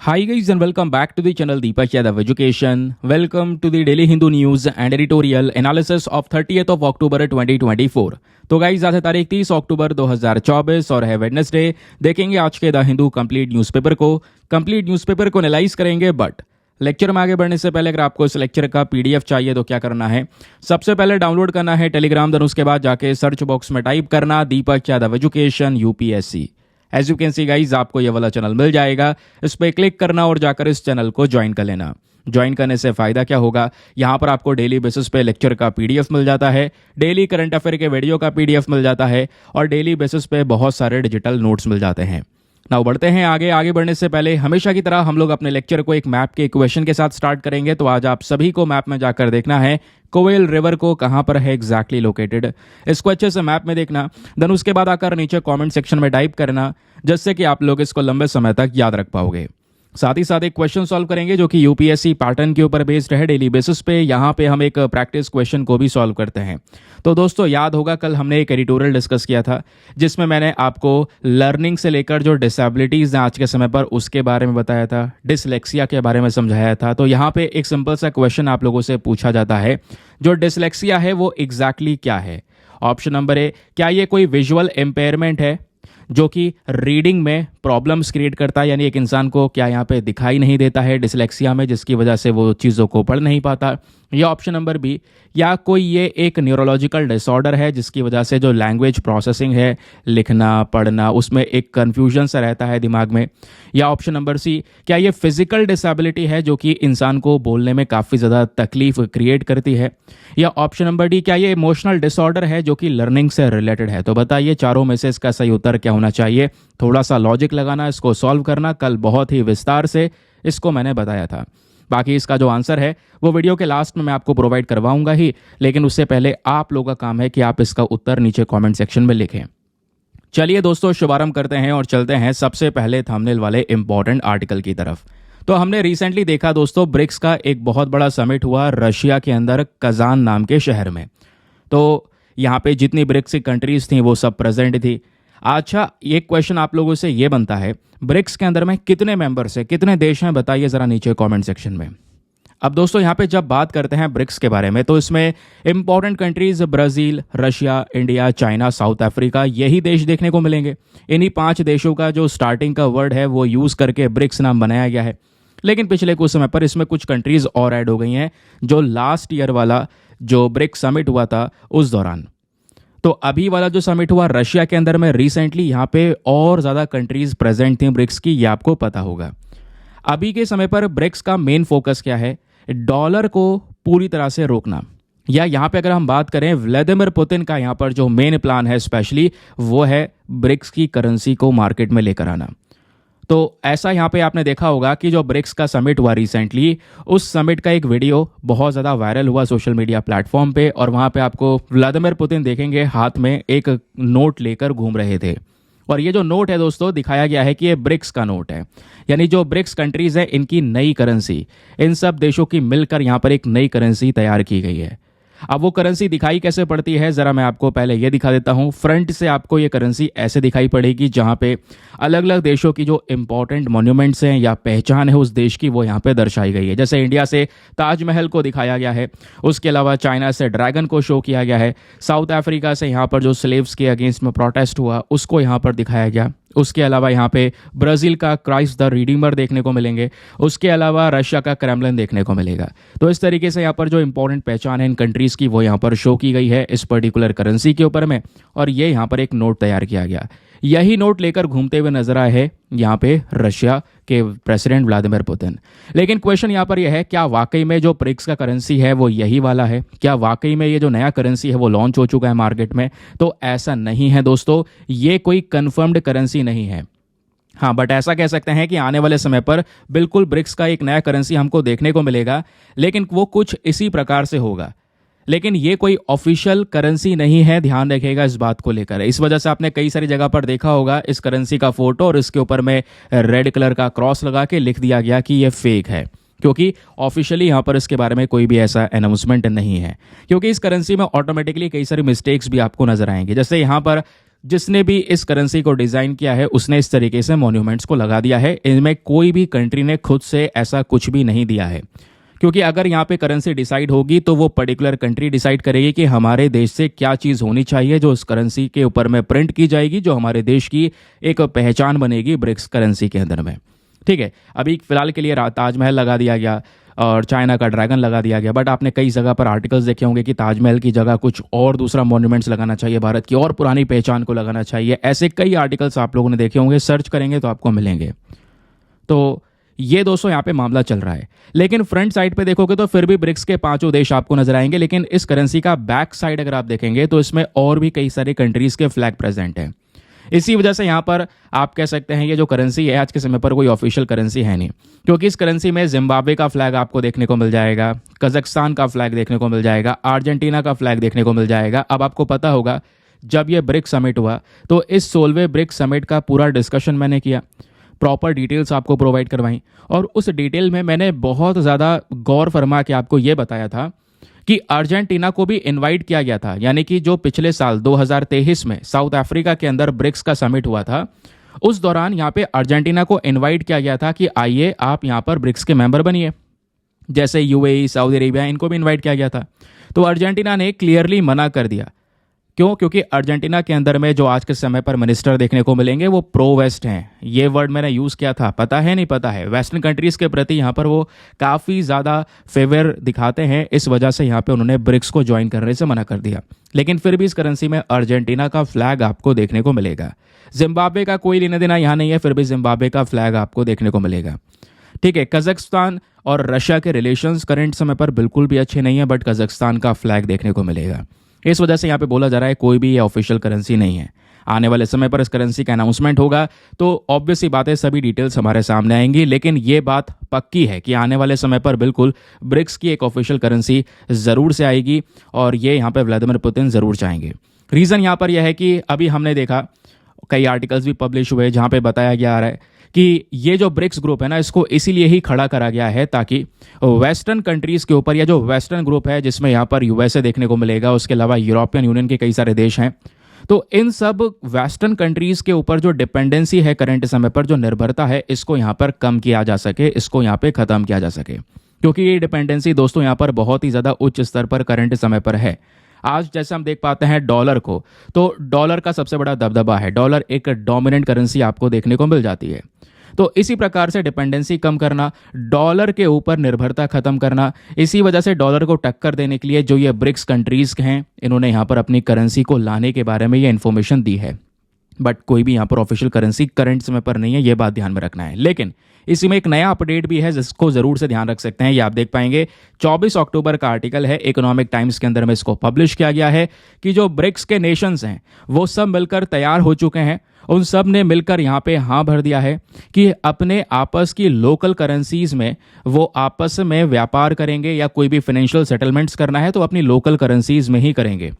Hi guys and welcome back to the channel Deepak Yadav Education. Welcome to the Daily Hindu News and Editorial Analysis of 30th of October 2024. तो guys आज है तारीख 30 अक्टूबर 2024 और है Wednesday. देखेंगे आज के द हिंदू कंप्लीट न्यूज़पेपर को एनालाइज करेंगे। बट लेक्चर में आगे बढ़ने से पहले अगर आपको इस लेक्चर का पीडीएफ चाहिए तो क्या करना है, सबसे पहले डाउनलोड करना है टेलीग्राम, देन उसके बाद जाके सर्च बॉक्स में टाइप करना Deepak Yadav education UPSC. As you can see guys आपको ये वाला चैनल मिल जाएगा, इस पर क्लिक करना और जाकर इस चैनल को ज्वाइन कर लेना। ज्वाइन करने से फायदा क्या होगा, यहाँ पर आपको डेली बेसिस पे लेक्चर का पीडीएफ मिल जाता है, डेली करंट अफेयर के वीडियो का पीडीएफ मिल जाता है और डेली बेसिस पे बहुत सारे डिजिटल नोट्स मिल जाते हैं। नाउ बढ़ते हैं आगे बढ़ने से पहले हमेशा की तरह हम लोग अपने लेक्चर को एक मैप के इक्वेशन के साथ स्टार्ट करेंगे। तो आज आप सभी को मैप में जाकर देखना है कोवेल रिवर को कहां पर है एग्जैक्टली लोकेटेड, इसको अच्छे से मैप में देखना। देन उसके बाद आकर नीचे कमेंट सेक्शन में टाइप करना, जिससे कि आप लोग इसको लंबे समय तक याद रख पाओगे। साथ ही साथ एक क्वेश्चन सॉल्व करेंगे जो कि यूपीएससी पैटर्न के ऊपर बेस्ड है डेली बेसिस पे। यहाँ पे हम एक प्रैक्टिस क्वेश्चन को भी सॉल्व करते हैं। तो दोस्तों याद होगा कल हमने एक एडिटोरियल डिस्कस किया था जिसमें मैंने आपको लर्निंग से लेकर जो डिसेबिलिटीज हैं आज के समय पर उसके बारे में बताया था, डिसलेक्सिया के बारे में समझाया था। तो यहाँ पे एक सिंपल सा क्वेश्चन आप लोगों से पूछा जाता है, जो डिसलेक्सिया है वो एग्जैक्टली क्या है। ऑप्शन नंबर ए, क्या ये कोई विजुअल एम्पेयरमेंट है जो कि रीडिंग में प्रॉब्लम्स क्रिएट करता है, यानी एक इंसान को क्या यहाँ पे दिखाई नहीं देता है डिसलेक्सिया में, जिसकी वजह से वो चीज़ों को पढ़ नहीं पाता। या ऑप्शन नंबर बी, या कोई ये एक न्यूरोलॉजिकल डिसऑर्डर है जिसकी वजह से जो लैंग्वेज प्रोसेसिंग है, लिखना पढ़ना, उसमें एक कन्फ्यूजन सा रहता है दिमाग में। या ऑप्शन नंबर सी, क्या ये फिजिकल डिसेबिलिटी है जो कि इंसान को बोलने में काफ़ी ज़्यादा तकलीफ क्रिएट करती है। या ऑप्शन नंबर डी, क्या ये इमोशनल डिसऑर्डर है जो कि लर्निंग से रिलेटेड है। तो बताइए चारों में से इसका सही उत्तर क्या होना चाहिए। थोड़ा सा लॉजिक लगाना, इसको सॉल्व करना, कल बहुत ही विस्तार से इसको मैंने बताया था। बाकी इसका जो आंसर है वो वीडियो के लास्ट में मैं आपको प्रोवाइड करवाऊंगा ही, लेकिन उससे पहले आप लोगों का काम है कि आप इसका उत्तर नीचे कमेंट सेक्शन में लिखें। चलिए दोस्तों शुभारंभ करते हैं और चलते हैं सबसे पहले थंबनेल वाले इंपॉर्टेंट आर्टिकल की तरफ। तो हमने रिसेंटली देखा दोस्तों ब्रिक्स का एक बहुत बड़ा समिट हुआ रशिया के अंदर कजान नाम के शहर में। तो यहाँ पे जितनी ब्रिक्स की कंट्रीज थी वो सब प्रेजेंट थी। अच्छा, एक क्वेश्चन आप लोगों से ये बनता है, ब्रिक्स के अंदर में कितने मेंबर्स हैं, कितने देश हैं, बताइए जरा नीचे कमेंट सेक्शन में। अब दोस्तों यहाँ पे जब बात करते हैं ब्रिक्स के बारे में तो इसमें important countries Brazil, Russia, India, China, south Africa, यही देश देखने को मिलेंगे। इन्हीं 5 देशों का जो स्टार्टिंग का वर्ड है वो यूज़ करके ब्रिक्स नाम बनाया गया है। लेकिन पिछले कुछ समय पर इसमें कुछ कंट्रीज और ऐड हो गई हैं जो लास्ट ईयर वाला जो ब्रिक्स समिट हुआ था उस दौरान। तो अभी वाला जो समिट हुआ रशिया के अंदर में रिसेंटली, यहाँ पे और ज़्यादा कंट्रीज प्रेजेंट थी ब्रिक्स की, ये आपको पता होगा। अभी के समय पर ब्रिक्स का मेन फोकस क्या है, डॉलर को पूरी तरह से रोकना। या यहाँ पे अगर हम बात करें व्लादिमीर पुतिन का यहाँ पर जो मेन प्लान है स्पेशली वो है ब्रिक्स की करेंसी को मार्केट में लेकर आना। तो ऐसा यहाँ पे आपने देखा होगा कि जो ब्रिक्स का समिट हुआ रिसेंटली, उस समिट का एक वीडियो बहुत ज़्यादा वायरल हुआ सोशल मीडिया प्लेटफॉर्म पे, और वहाँ पे आपको व्लादिमीर पुतिन देखेंगे हाथ में एक नोट लेकर घूम रहे थे। और ये जो नोट है दोस्तों दिखाया गया है कि ये ब्रिक्स का नोट है, यानी जो ब्रिक्स कंट्रीज़ हैं इनकी नई करेंसी, इन सब देशों की मिलकर यहाँ पर एक नई करेंसी तैयार की गई है। अब वो करेंसी दिखाई कैसे पड़ती है ज़रा मैं आपको पहले ये दिखा देता हूँ। फ्रंट से आपको ये करेंसी ऐसे दिखाई पड़ेगी जहाँ पे अलग अलग देशों की जो इंपॉर्टेंट मॉन्यूमेंट्स हैं या पहचान है उस देश की वो यहाँ पे दर्शाई गई है। जैसे इंडिया से ताजमहल को दिखाया गया है, उसके अलावा चाइना से ड्रैगन को शो किया गया है, साउथ अफ्रीका से यहाँ पर जो स्लेव्स के अगेंस्ट में प्रोटेस्ट हुआ उसको यहाँ पर दिखाया गया, उसके अलावा यहाँ पे ब्राज़ील का क्राइस्ट द रिडीमर देखने को मिलेंगे, उसके अलावा रशिया का क्रेमलिन देखने को मिलेगा। तो इस तरीके से यहाँ पर जो इंपॉर्टेंट पहचान है इन कंट्रीज़ की वो यहाँ पर शो की गई है इस पर्टिकुलर करेंसी के ऊपर में, और ये यहाँ पर एक नोट तैयार किया गया। यही नोट लेकर घूमते हुए नजर आए हैं यहाँ पे रशिया के प्रेसिडेंट व्लादिमीर पुतिन। लेकिन क्वेश्चन यहाँ पर यह है, क्या वाकई में जो ब्रिक्स का करेंसी है वो यही वाला है? क्या वाकई में ये जो नया करेंसी है वो लॉन्च हो चुका है मार्केट में? तो ऐसा नहीं है दोस्तों, ये कोई कंफर्म्ड करेंसी नहीं है। हाँ, बट ऐसा कह सकते हैं कि आने वाले समय पर बिल्कुल ब्रिक्स का एक नया करेंसी हमको देखने को मिलेगा, लेकिन वो कुछ इसी प्रकार से होगा। लेकिन ये कोई ऑफिशियल करेंसी नहीं है, ध्यान रखिएगा इस बात को लेकर। इस वजह से आपने कई सारी जगह पर देखा होगा इस करेंसी का फोटो और इसके ऊपर में रेड कलर का क्रॉस लगा के लिख दिया गया कि ये फेक है, क्योंकि ऑफिशियली यहाँ पर इसके बारे में कोई भी ऐसा अनाउंसमेंट नहीं है। क्योंकि इस करेंसी में ऑटोमेटिकली कई सारी मिस्टेक्स भी आपको नजर आएंगे। जैसे यहाँ पर जिसने भी इस करेंसी को डिज़ाइन किया है उसने इस तरीके से मॉन्यूमेंट्स को लगा दिया है। इनमें कोई भी कंट्री ने खुद से ऐसा कुछ भी नहीं दिया है, क्योंकि अगर यहाँ पे करेंसी डिसाइड होगी तो वो पर्टिकुलर कंट्री डिसाइड करेगी कि हमारे देश से क्या चीज़ होनी चाहिए जो उस करेंसी के ऊपर में प्रिंट की जाएगी, जो हमारे देश की एक पहचान बनेगी ब्रिक्स करेंसी के अंदर में। ठीक है, अभी फिलहाल के लिए ताजमहल लगा दिया गया और चाइना का ड्रैगन लगा दिया गया, बट आपने कई जगह पर आर्टिकल्स देखे होंगे कि ताजमहल की जगह कुछ और दूसरा मॉन्यूमेंट्स लगाना चाहिए, भारत की और पुरानी पहचान को लगाना चाहिए। ऐसे कई आर्टिकल्स आप लोगों ने देखे होंगे, सर्च करेंगे तो आपको मिलेंगे। तो ये दोस्तों यहाँ पे मामला चल रहा है। लेकिन फ्रंट साइड पे देखोगे तो फिर भी ब्रिक्स के 5 देश आपको नजर आएंगे, लेकिन इस करेंसी का बैक साइड अगर आप देखेंगे तो इसमें और भी कई सारे कंट्रीज के फ्लैग प्रेजेंट हैं। इसी वजह से यहाँ पर आप कह सकते हैं ये जो करेंसी है आज के समय पर कोई ऑफिशियल करेंसी है नहीं, क्योंकि इस करेंसी में जिम्बाब्वे का फ्लैग आपको देखने को मिल जाएगा, कजाकिस्तान का फ्लैग देखने को मिल जाएगा, अर्जेंटीना का फ्लैग देखने को मिल जाएगा। अब आपको पता होगा जब ये ब्रिक्स समिट हुआ तो इस 16वें ब्रिक्स समिट का पूरा डिस्कशन मैंने किया, प्रॉपर डिटेल्स आपको प्रोवाइड करवाई, और उस डिटेल में मैंने बहुत ज़्यादा गौर फरमा के आपको ये बताया था कि अर्जेंटीना को भी इनवाइट किया गया था। यानी कि जो पिछले साल 2023 में साउथ अफ्रीका के अंदर ब्रिक्स का समिट हुआ था, उस दौरान यहाँ पे अर्जेंटीना को इनवाइट किया गया था कि आइए आप यहाँ पर ब्रिक्स के मेंबर बनिए। जैसे यूएई, सऊदी अरेबिया, इनको भी इनवाइट किया गया था। तो अर्जेंटीना ने क्लियरली मना कर दिया। क्यों? क्योंकि अर्जेंटीना के अंदर में जो आज के समय पर मिनिस्टर देखने को मिलेंगे वो प्रो वेस्ट हैं। ये वर्ड मैंने यूज़ किया था, पता है नहीं पता है, वेस्टर्न कंट्रीज़ के प्रति यहाँ पर वो काफ़ी ज़्यादा फेवर दिखाते हैं। इस वजह से यहाँ पे उन्होंने ब्रिक्स को ज्वाइन करने से मना कर दिया। लेकिन फिर भी इस करेंसी में अर्जेंटीना का फ्लैग आपको देखने को मिलेगा। जिम्बाब्वे का कोई लेना देना यहाँ नहीं है, फिर भी जिम्बाब्वे का फ्लैग आपको देखने को मिलेगा। ठीक है, कजाकिस्तान और रशिया के रिलेशंस करंट समय पर बिल्कुल भी अच्छे नहीं है, बट कजाकिस्तान का फ्लैग देखने को मिलेगा। इस वजह से यहाँ पे बोला जा रहा है कोई भी ये ऑफिशियल करेंसी नहीं है। आने वाले समय पर इस करेंसी का अनाउंसमेंट होगा तो ऑब्वियस सी बात है सभी डिटेल्स हमारे सामने आएंगी, लेकिन ये बात पक्की है कि आने वाले समय पर बिल्कुल ब्रिक्स की एक ऑफिशियल करेंसी ज़रूर से आएगी और ये यहाँ पर व्लादिमीर पुतिन ज़रूर चाहेंगे। रीज़न यहाँ पर यह है कि अभी हमने देखा कई आर्टिकल्स भी पब्लिश हुए जहाँ पर बताया गया है कि ये जो ब्रिक्स ग्रुप है ना, इसको इसीलिए ही खड़ा करा गया है ताकि वेस्टर्न कंट्रीज़ के ऊपर, या जो वेस्टर्न ग्रुप है जिसमें यहाँ पर यूएसए देखने को मिलेगा, उसके अलावा यूरोपियन यूनियन के कई सारे देश हैं, तो इन सब वेस्टर्न कंट्रीज़ के ऊपर जो डिपेंडेंसी है करंट समय पर, जो निर्भरता है, इसको यहाँ पर कम किया जा सके, इसको यहाँ पर ख़त्म किया जा सके। क्योंकि ये डिपेंडेंसी दोस्तों यहाँ पर बहुत ही ज़्यादा उच्च स्तर पर करंट समय पर है। आज जैसे हम देख पाते हैं डॉलर को, तो डॉलर का सबसे बड़ा दबदबा है, डॉलर एक डोमिनेंट करेंसी आपको देखने को मिल जाती है। तो इसी प्रकार से डिपेंडेंसी कम करना, डॉलर के ऊपर निर्भरता खत्म करना, इसी वजह से डॉलर को टक्कर देने के लिए जो ये ब्रिक्स कंट्रीज़ हैं, इन्होंने यहाँ पर अपनी करेंसी को लाने के बारे में ये इन्फॉर्मेशन दी है। बट कोई भी यहाँ पर ऑफिशियल करेंसी करंट समय पर नहीं है, ये बात ध्यान में रखना है। लेकिन इसी में एक नया अपडेट भी है जिसको ज़रूर से ध्यान रख सकते हैं। ये आप देख पाएंगे 24 अक्टूबर का आर्टिकल है, इकोनॉमिक टाइम्स के अंदर में इसको पब्लिश किया गया है कि जो ब्रिक्स के नेशंस हैं वो सब मिलकर तैयार हो चुके हैं। उन सब ने मिलकर यहाँ पे हाँ भर दिया है कि अपने आपस की लोकल करेंसीज में वो आपस में व्यापार करेंगे, या कोई भी फाइनेंशियल सेटलमेंट्स करना है तो अपनी लोकल करेंसीज में ही करेंगे।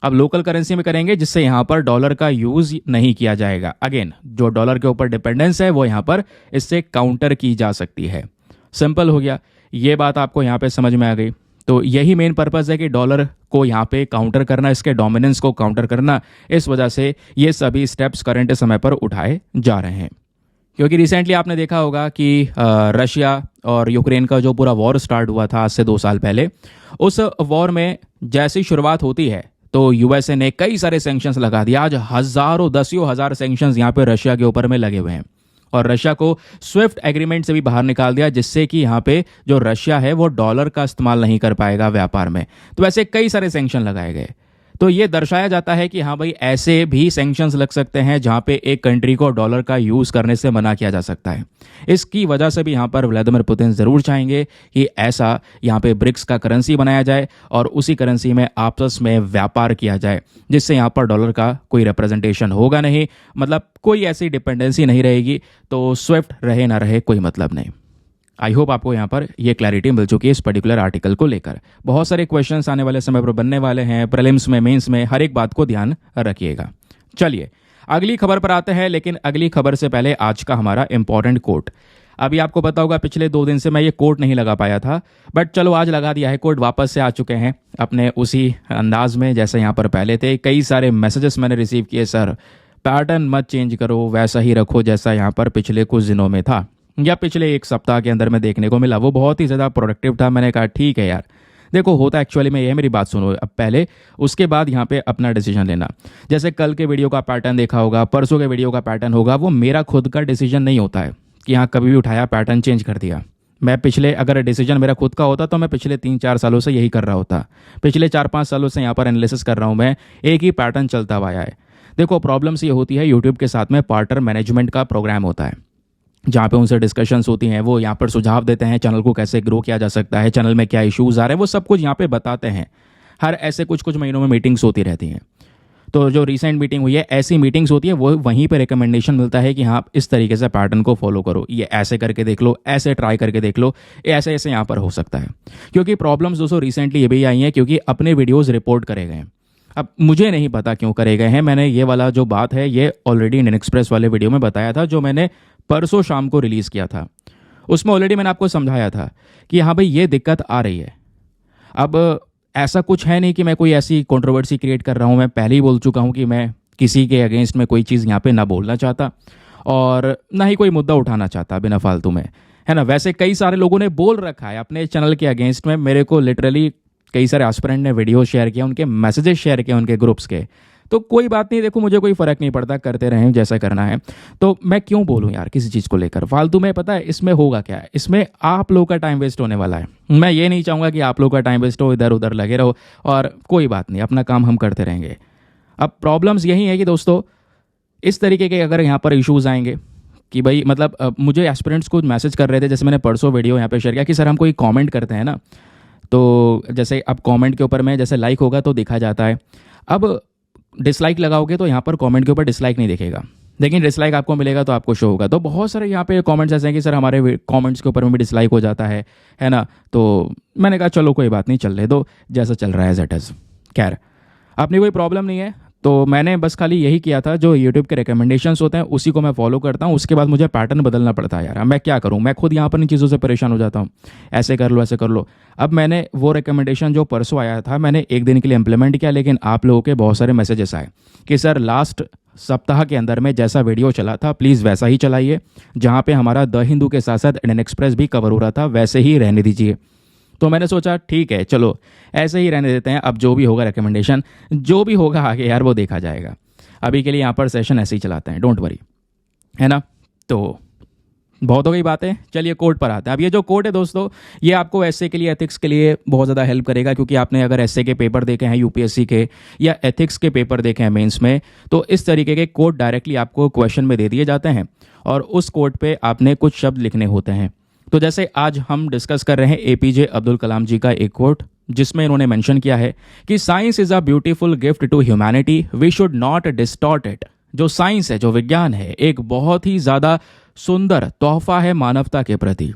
अब लोकल करेंसी में करेंगे जिससे यहाँ पर डॉलर का यूज़ नहीं किया जाएगा। अगेन, जो डॉलर के ऊपर डिपेंडेंस है वो यहाँ पर इससे काउंटर की जा सकती है। सिंपल हो गया, ये बात आपको यहाँ पे समझ में आ गई। तो यही मेन पर्पज़ है कि डॉलर को यहाँ पे काउंटर करना, इसके डोमिनेंस को काउंटर करना। इस वजह से ये सभी स्टेप्स करंट समय पर उठाए जा रहे हैं। क्योंकि रिसेंटली आपने देखा होगा कि रशिया और यूक्रेन का जो पूरा वॉर स्टार्ट हुआ था आज से 2 साल पहले, उस वॉर में जैसी शुरुआत होती है तो यूएसए ने कई सारे सैंक्शंस लगा दिया। आज हज़ारों, दसियों हज़ार सैंक्शंस यहाँ पे रशिया के ऊपर में लगे हुए हैं और रशिया को स्विफ्ट एग्रीमेंट से भी बाहर निकाल दिया, जिससे कि यहाँ पे जो रशिया है वो डॉलर का इस्तेमाल नहीं कर पाएगा व्यापार में। तो ऐसे कई सारे सैंक्शन लगाए गए। तो ये दर्शाया जाता है कि हाँ भाई, ऐसे भी सैंक्शंस लग सकते हैं जहाँ पे एक कंट्री को डॉलर का यूज़ करने से मना किया जा सकता है। इसकी वजह से भी यहाँ पर व्लादिमीर पुतिन ज़रूर चाहेंगे कि ऐसा यहाँ पे ब्रिक्स का करेंसी बनाया जाए और उसी करेंसी में आपस में व्यापार किया जाए, जिससे यहाँ पर डॉलर का कोई रिप्रेजेंटेशन होगा नहीं, मतलब कोई ऐसी डिपेंडेंसी नहीं रहेगी। तो स्विफ्ट रहे ना रहे कोई मतलब नहीं। आई होप आपको यहाँ पर ये क्लैरिटी मिल चुकी है इस पर्टिकुलर आर्टिकल को लेकर। बहुत सारे क्वेश्चंस आने वाले समय पर बनने वाले हैं, प्रीलिम्स में, मेंस में, हर एक बात को ध्यान रखिएगा। चलिए अगली खबर पर आते हैं, लेकिन अगली खबर से पहले आज का हमारा इंपॉर्टेंट कोट। अभी आपको पता होगा पिछले 2 दिन से मैं ये कोट नहीं लगा पाया था, बट चलो आज लगा दिया है। कोट वापस से आ चुके हैं अपने उसी अंदाज में जैसे यहाँ पर पहले थे। कई सारे मैसेजेस मैंने रिसीव किए, सर पैटर्न मत चेंज करो, वैसा ही रखो जैसा यहाँ पर पिछले कुछ दिनों में था या पिछले एक सप्ताह के अंदर में देखने को मिला। वो बहुत ही ज़्यादा प्रोडक्टिव था। मैंने कहा ठीक है यार, देखो होता एक्चुअली में ये है, मेरी बात सुनो अब पहले, उसके बाद यहाँ पे अपना डिसीजन लेना। जैसे कल के वीडियो का पैटर्न देखा होगा, परसों के वीडियो का पैटर्न होगा, वो मेरा खुद का डिसीजन नहीं होता है कि यहाँ कभी भी उठाया पैटर्न चेंज कर दिया। मैं पिछले, अगर डिसीजन मेरा खुद का होता तो मैं पिछले 3-4 सालों से यही कर रहा होता। पिछले 4-5 सालों से यहाँ पर एनालिसिस कर रहा हूँ मैं, एक ही पैटर्न चलता हुआ आया है। देखो प्रॉब्लम्स ये होती है, यूट्यूब के साथ में पार्टनर मैनेजमेंट का प्रोग्राम होता है जहाँ पे उनसे डिस्कशंस होती हैं। वो यहाँ पर सुझाव देते हैं चैनल को कैसे ग्रो किया जा सकता है, चैनल में क्या इश्यूज़ आ रहे हैं, वो सब कुछ यहाँ पे बताते हैं। हर ऐसे कुछ महीनों में मीटिंग्स होती रहती हैं। तो जो रिसेंट मीटिंग हुई है, ऐसी मीटिंग्स होती है, वो वहीं पे रिकमेंडेशन मिलता है कि हाँ इस तरीके से पैटर्न को फॉलो करो, ये ऐसे करके देख लो, ऐसे ट्राई करके देख लो, ऐसे ऐसे यहाँ पर हो सकता है। क्योंकि प्रॉब्लम्स दोस्तों रिसेंटली ये भी आई हैं क्योंकि अपने वीडियोज़ रिपोर्ट करे गए हैं। अब मुझे नहीं पता क्यों करे गए हैं। मैंने ये वाला जो बात है ये ऑलरेडी इंडियन एक्सप्रेस वाले वीडियो में बताया था, जो मैंने परसों शाम को रिलीज़ किया था। उसमें ऑलरेडी मैंने आपको समझाया था कि हाँ भाई ये दिक्कत आ रही है। अब ऐसा कुछ है नहीं कि मैं कोई ऐसी कंट्रोवर्सी क्रिएट कर रहा हूँ। मैं पहले ही बोल चुका हूँ कि मैं किसी के अगेंस्ट में कोई चीज़ यहाँ पे ना बोलना चाहता और ना ही कोई मुद्दा उठाना चाहता बिना फालतू में, है ना। वैसे कई सारे लोगों ने बोल रखा है अपने चैनल के अगेंस्ट में, मेरे को लिटरली कई सारे एस्पिरेंट ने वीडियो शेयर किया, उनके मैसेजेस शेयर किए उनके ग्रुप्स के। तो कोई बात नहीं, देखो मुझे कोई फ़र्क नहीं पड़ता, करते रहें जैसा करना है। तो मैं क्यों बोलूँ यार किसी चीज़ को लेकर फालतू में। पता है इसमें होगा क्या है, इसमें आप लोगों का टाइम वेस्ट होने वाला है। मैं ये नहीं चाहूँगा कि आप लोगों का टाइम वेस्ट हो, इधर उधर लगे रहो, और कोई बात नहीं, अपना काम हम करते रहेंगे। अब प्रॉब्लम्स यही है कि दोस्तों इस तरीके के अगर यहाँ पर इश्यूज़ आएंगे कि भाई मतलब मुझे एस्पिरेंट्स को मैसेज कर रहे थे, जैसे मैंने परसों वीडियो यहाँ पे शेयर किया कि सर हम कोई कमेंट करते हैं ना, तो जैसे अब कमेंट के ऊपर में जैसे लाइक होगा तो दिखा जाता है। अब डिसलाइक लगाओगे तो यहाँ पर कमेंट के ऊपर डिसलाइक नहीं दिखेगा, लेकिन डिसलाइक आपको मिलेगा तो आपको शो होगा। तो बहुत सारे यहाँ पे कमेंट्स ऐसे हैं कि सर हमारे कमेंट्स के ऊपर में भी डिसलाइक हो जाता है ना। तो मैंने कहा चलो कोई बात नहीं, चल रहे दो जैसा चल रहा है एज इट इज़। खैर अपनी कोई प्रॉब्लम नहीं है। तो मैंने बस खाली यही किया था, जो यूट्यूब के रिकमेंडेशंस होते हैं उसी को मैं फॉलो करता हूँ। उसके बाद मुझे पैटर्न बदलना पड़ता है यार, मैं क्या करूँ, मैं खुद यहाँ पर इन चीज़ों से परेशान हो जाता हूँ, ऐसे कर लो ऐसे कर लो। अब मैंने वो रिकमेंडेशन जो परसों आया था मैंने एक दिन के लिए इम्प्लीमेंट किया, लेकिन आप लोगों के बहुत सारे मैसेजेस आए कि सर लास्ट सप्ताह के अंदर में जैसा वीडियो चला था प्लीज़ वैसा ही चलाइए, जहाँ पे हमारा द हिंदू के साथ साथ इंडियन एक्सप्रेस भी कवर हो रहा था वैसे ही रहने दीजिए। तो मैंने सोचा ठीक है चलो ऐसे ही रहने देते हैं, अब जो भी होगा रिकमेंडेशन जो भी होगा आगे यार वो देखा जाएगा। अभी के लिए यहाँ पर सेशन ऐसे ही चलाते हैं, डोंट वरी, है ना। तो बहुत हो गई बातें, चलिए कोड पर आते हैं। अब ये जो कोड है दोस्तों, ये आपको एसए के लिए, एथिक्स के लिए बहुत ज़्यादा हेल्प करेगा, क्योंकि आपने अगर एसए के पेपर देखे हैं यूपीएससी के या एथिक्स के पेपर देखे हैं मेंस में, तो इस तरीके के कोड डायरेक्टली आपको क्वेश्चन में दे दिए जाते हैं और उस कोड पे आपने कुछ शब्द लिखने होते हैं। तो जैसे आज हम डिस्कस कर रहे हैं एपीजे अब्दुल कलाम जी का एक कोट, जिसमें इन्होंने मेंशन किया है कि science is a beautiful gift to humanity, we should not distort it. जो साइंस है, जो विज्ञान है, एक बहुत ही ज़्यादा सुंदर तोहफा है मानवता के प्रति।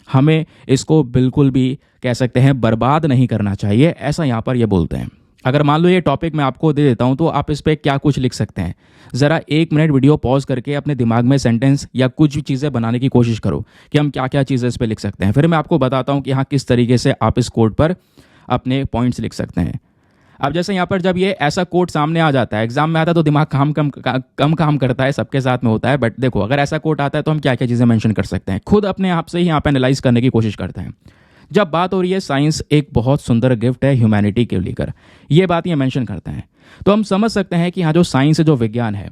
हमें इसको बिल्कुल भी कह सकते हैं बर्बाद नहीं करना चाहिए, ऐसा यहाँ पर ये बोलते हैं। अगर मान लो ये टॉपिक मैं आपको दे देता हूँ तो आप इस पर क्या कुछ लिख सकते हैं। ज़रा 1 मिनट वीडियो पॉज करके अपने दिमाग में सेंटेंस या कुछ भी चीज़ें बनाने की कोशिश करो कि हम क्या क्या चीज़ें इस पर लिख सकते हैं। फिर मैं आपको बताता हूँ कि हाँ किस तरीके से आप इस कोड पर अपने पॉइंट्स लिख सकते हैं। अब जैसे यहाँ पर जब ये ऐसा कोड सामने आ जाता है, एग्जाम में आता है तो दिमाग कम काम करता है, सबके साथ में होता है। बट देखो अगर ऐसा कोड आता है तो हम क्या क्या चीज़ें मेंशन कर सकते हैं, खुद अपने आप से ही यहाँ पर एनालाइज करने की कोशिश करते हैं। जब बात हो रही है साइंस एक बहुत सुंदर गिफ्ट है ह्यूमैनिटी के लेकर, ये बात ये मेंशन करते हैं, तो हम समझ सकते हैं कि हाँ जो साइंस है, जो विज्ञान है,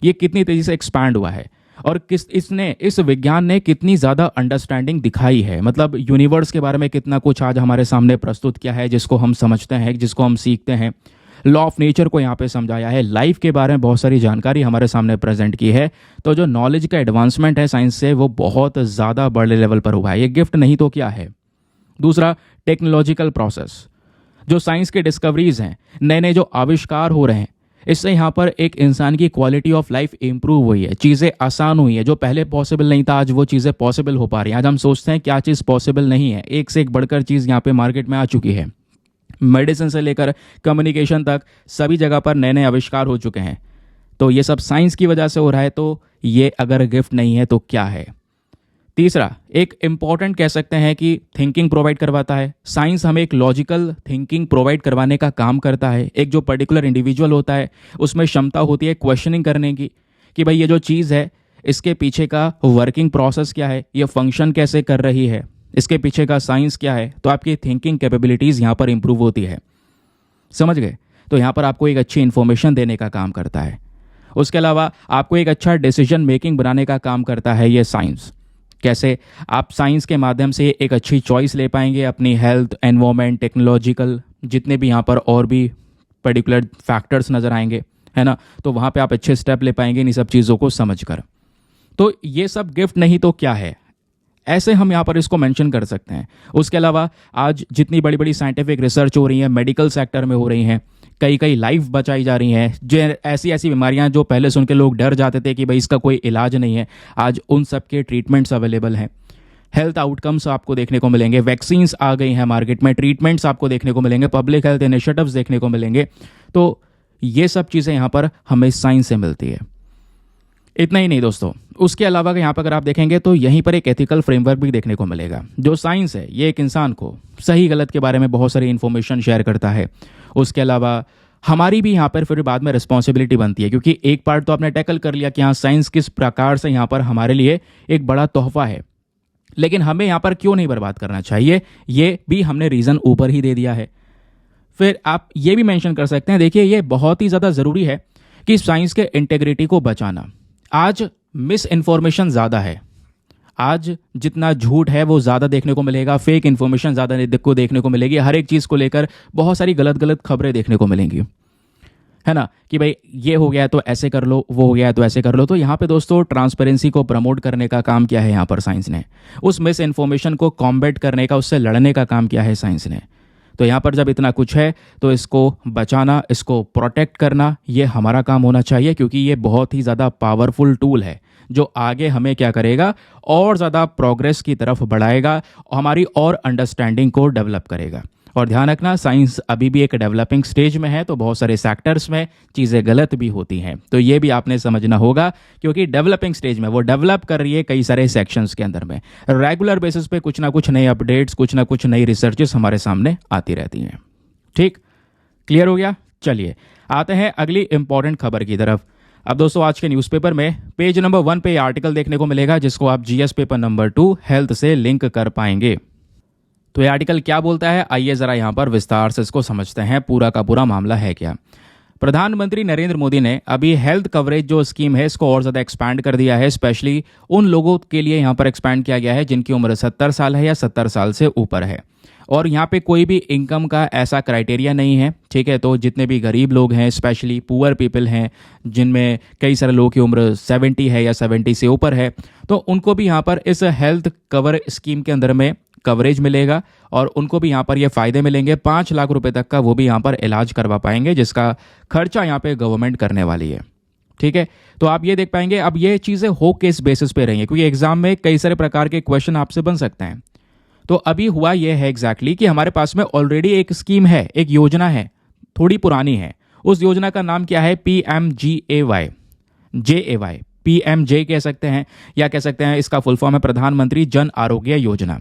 ये कितनी तेज़ी से एक्सपैंड हुआ है और इस विज्ञान ने कितनी ज़्यादा अंडरस्टैंडिंग दिखाई है। मतलब यूनिवर्स के बारे में कितना कुछ आज हमारे सामने प्रस्तुत किया है, जिसको हम समझते हैं, जिसको हम सीखते हैं। लॉ ऑफ नेचर को यहाँ पे समझाया है, लाइफ के बारे में बहुत सारी जानकारी हमारे सामने प्रेजेंट की है। तो जो नॉलेज का एडवांसमेंट है साइंस से, वो बहुत ज़्यादा बड़े लेवल पर हुआ है। ये गिफ्ट नहीं तो क्या है। दूसरा, टेक्नोलॉजिकल प्रोसेस, जो साइंस के डिस्कवरीज हैं, नए नए जो आविष्कार हो रहे हैं, इससे यहाँ पर एक इंसान की क्वालिटी ऑफ लाइफ इंप्रूव हुई है, चीज़ें आसान हुई है। जो पहले पॉसिबल नहीं था आज वो चीज़ें पॉसिबल हो पा रही हैं। आज हम सोचते हैं क्या चीज़ पॉसिबल नहीं है, एक से एक बढ़कर चीज़ यहाँ पे मार्केट में आ चुकी है। मेडिसिन से लेकर कम्युनिकेशन तक सभी जगह पर नए नए आविष्कार हो चुके हैं। तो ये सब साइंस की वजह से हो रहा है। तो ये अगर गिफ्ट नहीं है तो क्या है। तीसरा, एक इम्पॉर्टेंट कह सकते हैं कि थिंकिंग प्रोवाइड करवाता है। साइंस हमें एक लॉजिकल थिंकिंग प्रोवाइड करवाने का काम करता है। एक जो पर्टिकुलर इंडिविजुअल होता है उसमें क्षमता होती है क्वेश्चनिंग करने की कि भाई ये जो चीज़ है इसके पीछे का वर्किंग प्रोसेस क्या है, ये फंक्शन कैसे कर रही है, इसके पीछे का साइंस क्या है। तो आपकी थिंकिंग कैपेबिलिटीज़ यहाँ पर इंप्रूव होती है। समझ गए? तो यहाँ पर आपको एक अच्छी इन्फॉर्मेशन देने का काम करता है। उसके अलावा आपको एक अच्छा डिसीजन मेकिंग बनाने का काम करता है ये साइंस। कैसे? आप साइंस के माध्यम से एक अच्छी चॉइस ले पाएंगे अपनी हेल्थ, एनवायरनमेंट, टेक्नोलॉजिकल जितने भी यहाँ पर और भी पर्टिकुलर फैक्टर्स नज़र आएंगे, है ना, तो वहाँ पे आप अच्छे स्टेप ले पाएंगे इन सब चीज़ों को समझकर। तो ये सब गिफ्ट नहीं तो क्या है, ऐसे हम यहाँ पर इसको मेंशन कर सकते हैं। उसके अलावा आज जितनी बड़ी बड़ी साइंटिफिक रिसर्च हो रही है, मेडिकल सेक्टर में हो रही हैं, कई कई लाइफ बचाई जा रही हैं। जो ऐसी ऐसी बीमारियां जो पहले सुन के लोग डर जाते थे कि भाई इसका कोई इलाज नहीं है, आज उन सब के ट्रीटमेंट्स अवेलेबल हैं। हेल्थ आउटकम्स आपको देखने को मिलेंगे, वैक्सीन्स आ गई हैं मार्केट में, ट्रीटमेंट्स आपको देखने को मिलेंगे, पब्लिक हेल्थ इनिशिएटिव्स देखने को मिलेंगे। तो ये सब चीज़ें यहाँ पर हमें साइंस से मिलती है। इतना ही नहीं दोस्तों, उसके अलावा यहाँ पर अगर आप देखेंगे तो यहीं पर एक एथिकल फ्रेमवर्क भी देखने को मिलेगा। जो साइंस है ये एक इंसान को सही गलत के बारे में बहुत सारी इन्फॉर्मेशन शेयर करता है। उसके अलावा हमारी भी यहाँ पर फिर बाद में रिस्पॉन्सिबिलिटी बनती है, क्योंकि एक पार्ट तो आपने टैकल कर लिया कि हाँ साइंस किस प्रकार से यहाँ पर हमारे लिए एक बड़ा तोहफा है, लेकिन हमें यहाँ पर क्यों नहीं बर्बाद करना चाहिए, ये भी हमने रीज़न ऊपर ही दे दिया है। फिर आप ये भी मेंशन कर सकते हैं, देखिए ये बहुत ही ज़्यादा ज़रूरी है कि साइंस के इंटेग्रिटी को बचाना। आज मिस इन्फॉर्मेशन ज़्यादा है, आज जितना झूठ है वो ज़्यादा देखने को मिलेगा, फेक इन्फॉर्मेशन ज़्यादा को देखने को मिलेगी। हर एक चीज़ को लेकर बहुत सारी गलत गलत खबरें देखने को मिलेंगी, है ना, कि भाई ये हो गया तो ऐसे कर लो, वो हो गया तो ऐसे कर लो। तो यहाँ पे दोस्तों ट्रांसपेरेंसी को प्रमोट करने का काम किया है यहाँ पर साइंस ने, उस मिस इन्फॉर्मेशन को कॉम्बैट करने का, उससे लड़ने का काम किया है साइंस ने। तो यहाँ पर जब इतना कुछ है तो इसको बचाना, इसको प्रोटेक्ट करना, ये हमारा काम होना चाहिए, क्योंकि ये बहुत ही ज़्यादा पावरफुल टूल है जो आगे हमें क्या करेगा, और ज़्यादा प्रोग्रेस की तरफ बढ़ाएगा, हमारी और अंडरस्टैंडिंग को डेवलप करेगा। और ध्यान रखना, साइंस अभी भी एक डेवलपिंग स्टेज में है, तो बहुत सारे सेक्टर्स में चीज़ें गलत भी होती हैं, तो ये भी आपने समझना होगा, क्योंकि डेवलपिंग स्टेज में वो डेवलप कर रही है कई सारे सेक्शंस के अंदर में। रेगुलर बेसिस पे कुछ ना कुछ नए अपडेट्स, कुछ ना कुछ नई रिसर्चेस हमारे सामने आती रहती हैं। ठीक, क्लियर हो गया? चलिए आते हैं अगली इंपॉर्टेंट खबर की तरफ। अब दोस्तों आज के न्यूज़पेपर में पेज नंबर 1 पे आर्टिकल देखने को मिलेगा, जिसको आप जीएस पेपर नंबर 2 हेल्थ से लिंक कर पाएंगे। तो ये आर्टिकल क्या बोलता है, आइए ज़रा यहाँ पर विस्तार से इसको समझते हैं, पूरा का पूरा मामला है क्या। प्रधानमंत्री नरेंद्र मोदी ने अभी हेल्थ कवरेज जो स्कीम है इसको और ज़्यादा एक्सपैंड कर दिया है। स्पेशली उन लोगों के लिए यहाँ पर एक्सपैंड किया गया है जिनकी उम्र 70 साल है या 70 साल से ऊपर है, और यहाँ पे कोई भी इनकम का ऐसा क्राइटेरिया नहीं है। ठीक है, तो जितने भी गरीब लोग हैं, स्पेशली पुअर पीपल हैं, जिनमें कई सारे लोगों की उम्र 70 है या 70 से ऊपर है, तो उनको भी यहाँ पर इस हेल्थ कवर स्कीम के अंदर में कवरेज मिलेगा, और उनको भी यहाँ पर ये फ़ायदे मिलेंगे। 5 लाख रुपए तक का वो भी यहाँ पर इलाज करवा पाएंगे, जिसका खर्चा यहाँ पे गवर्नमेंट करने वाली है। ठीक है, तो आप ये देख पाएंगे। अब ये चीज़ें हो किस बेसिस पे रही हैं, क्योंकि एग्जाम में कई सारे प्रकार के क्वेश्चन आपसे बन सकते हैं। तो अभी हुआ यह है एग्जैक्टली कि हमारे पास में ऑलरेडी एक स्कीम है, एक योजना है, थोड़ी पुरानी है। उस योजना का नाम क्या है, PMGAY, JAY, PMJ कह सकते हैं, या कह सकते हैं इसका फुल फॉर्म है प्रधानमंत्री जन आरोग्य योजना।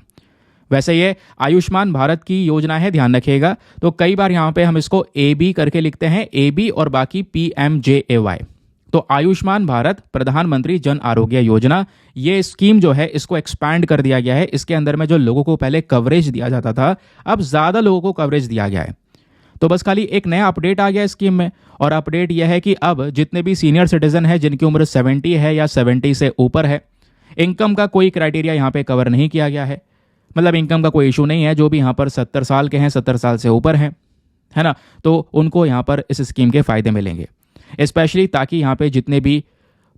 वैसे ये आयुष्मान भारत की योजना है, ध्यान रखिएगा। तो कई बार यहाँ पे हम इसको AB करके लिखते हैं, AB और बाकी PMJAY। तो आयुष्मान भारत प्रधानमंत्री जन आरोग्य योजना, ये स्कीम जो है इसको एक्सपैंड कर दिया गया है। इसके अंदर में जो लोगों को पहले कवरेज दिया जाता था, अब ज़्यादा लोगों को कवरेज दिया गया है। तो बस खाली एक नया अपडेट आ गया स्कीम में, और अपडेट यह है कि अब जितने भी सीनियर सिटीजन है जिनकी उम्र 70 है या 70 से ऊपर है, इनकम का कोई क्राइटेरिया यहाँ पे कवर नहीं किया गया है, मतलब इनकम का कोई इशू नहीं है। जो भी यहाँ पर 70 साल के हैं, 70 साल से ऊपर हैं, है ना, तो उनको यहाँ पर इस स्कीम के फ़ायदे मिलेंगे, स्पेशली ताकि यहाँ पे जितने भी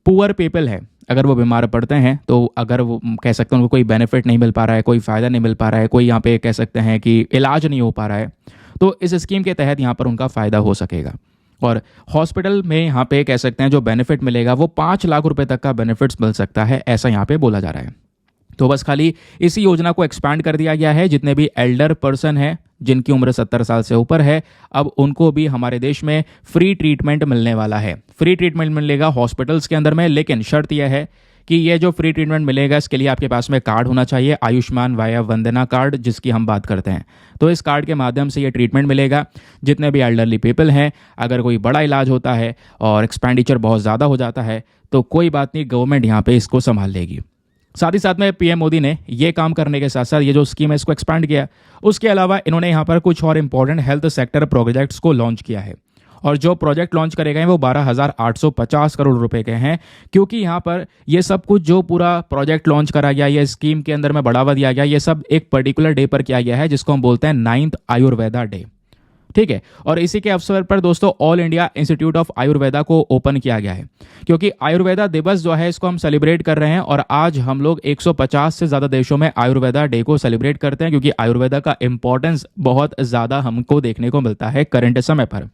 पुअर पीपल है, अगर वो बीमार पड़ते हैं तो अगर वो कह सकते हैं उनको कोई बेनिफिट नहीं मिल पा रहा है, कोई फ़ायदा नहीं मिल पा रहा है, कोई यहाँ पे कह सकते हैं कि इलाज नहीं हो पा रहा है, तो इस स्कीम के तहत यहाँ पर उनका फ़ायदा हो सकेगा। और हॉस्पिटल में यहाँ पे कह सकते हैं जो बेनिफिट मिलेगा वो 5 लाख रुपए तक का बेनिफिट्स मिल सकता है, ऐसा यहाँ पे बोला जा रहा है। तो बस खाली इसी योजना को एक्सपैंड कर दिया गया है। जितने भी एल्डर पर्सन है जिनकी उम्र 70 साल से ऊपर है, अब उनको भी हमारे देश में फ्री ट्रीटमेंट मिलने वाला है। फ्री ट्रीटमेंट मिलेगा हॉस्पिटल्स के अंदर में, लेकिन शर्त यह है कि ये जो फ्री ट्रीटमेंट मिलेगा इसके लिए आपके पास में कार्ड होना चाहिए, आयुष्मान वाया वंदना कार्ड जिसकी हम बात करते हैं। तो इस कार्ड के माध्यम से ये ट्रीटमेंट मिलेगा। जितने भी एल्डरली पीपल हैं, अगर कोई बड़ा इलाज होता है और एक्सपेंडिचर बहुत ज़्यादा हो जाता है तो कोई बात नहीं, गवर्नमेंट यहाँ पे इसको संभाल लेगी। साथ ही साथ में पीएम मोदी ने ये काम करने के साथ साथ ये जो स्कीम है इसको एक्सपांड किया। उसके अलावा इन्होंने यहाँ पर कुछ और इंपॉर्टेंट हेल्थ सेक्टर प्रोजेक्ट्स को लॉन्च किया है, और जो प्रोजेक्ट लॉन्च करे गए हैं वो 12,850 करोड़ रुपए के हैं। क्योंकि यहाँ पर ये सब कुछ जो पूरा प्रोजेक्ट लॉन्च करा गया, ये स्कीम के अंदर में बढ़ावा दिया गया, ये सब एक पर्टिकुलर डे पर किया गया है जिसको हम बोलते हैं 9th आयुर्वेदा डे। ठीक है, और इसी के अवसर पर दोस्तों all India institute of Ayurveda को ओपन किया गया है, क्योंकि आयुर्वेदा दिवस जो है इसको हम सेलिब्रेट कर रहे हैं। और आज हम लोग 150 से ज़्यादा देशों में आयुर्वेदा डे को सेलिब्रेट करते हैं, क्योंकि आयुर्वेदा का इंपॉर्टेंस बहुत ज़्यादा हमको देखने को मिलता है करंट समय पर।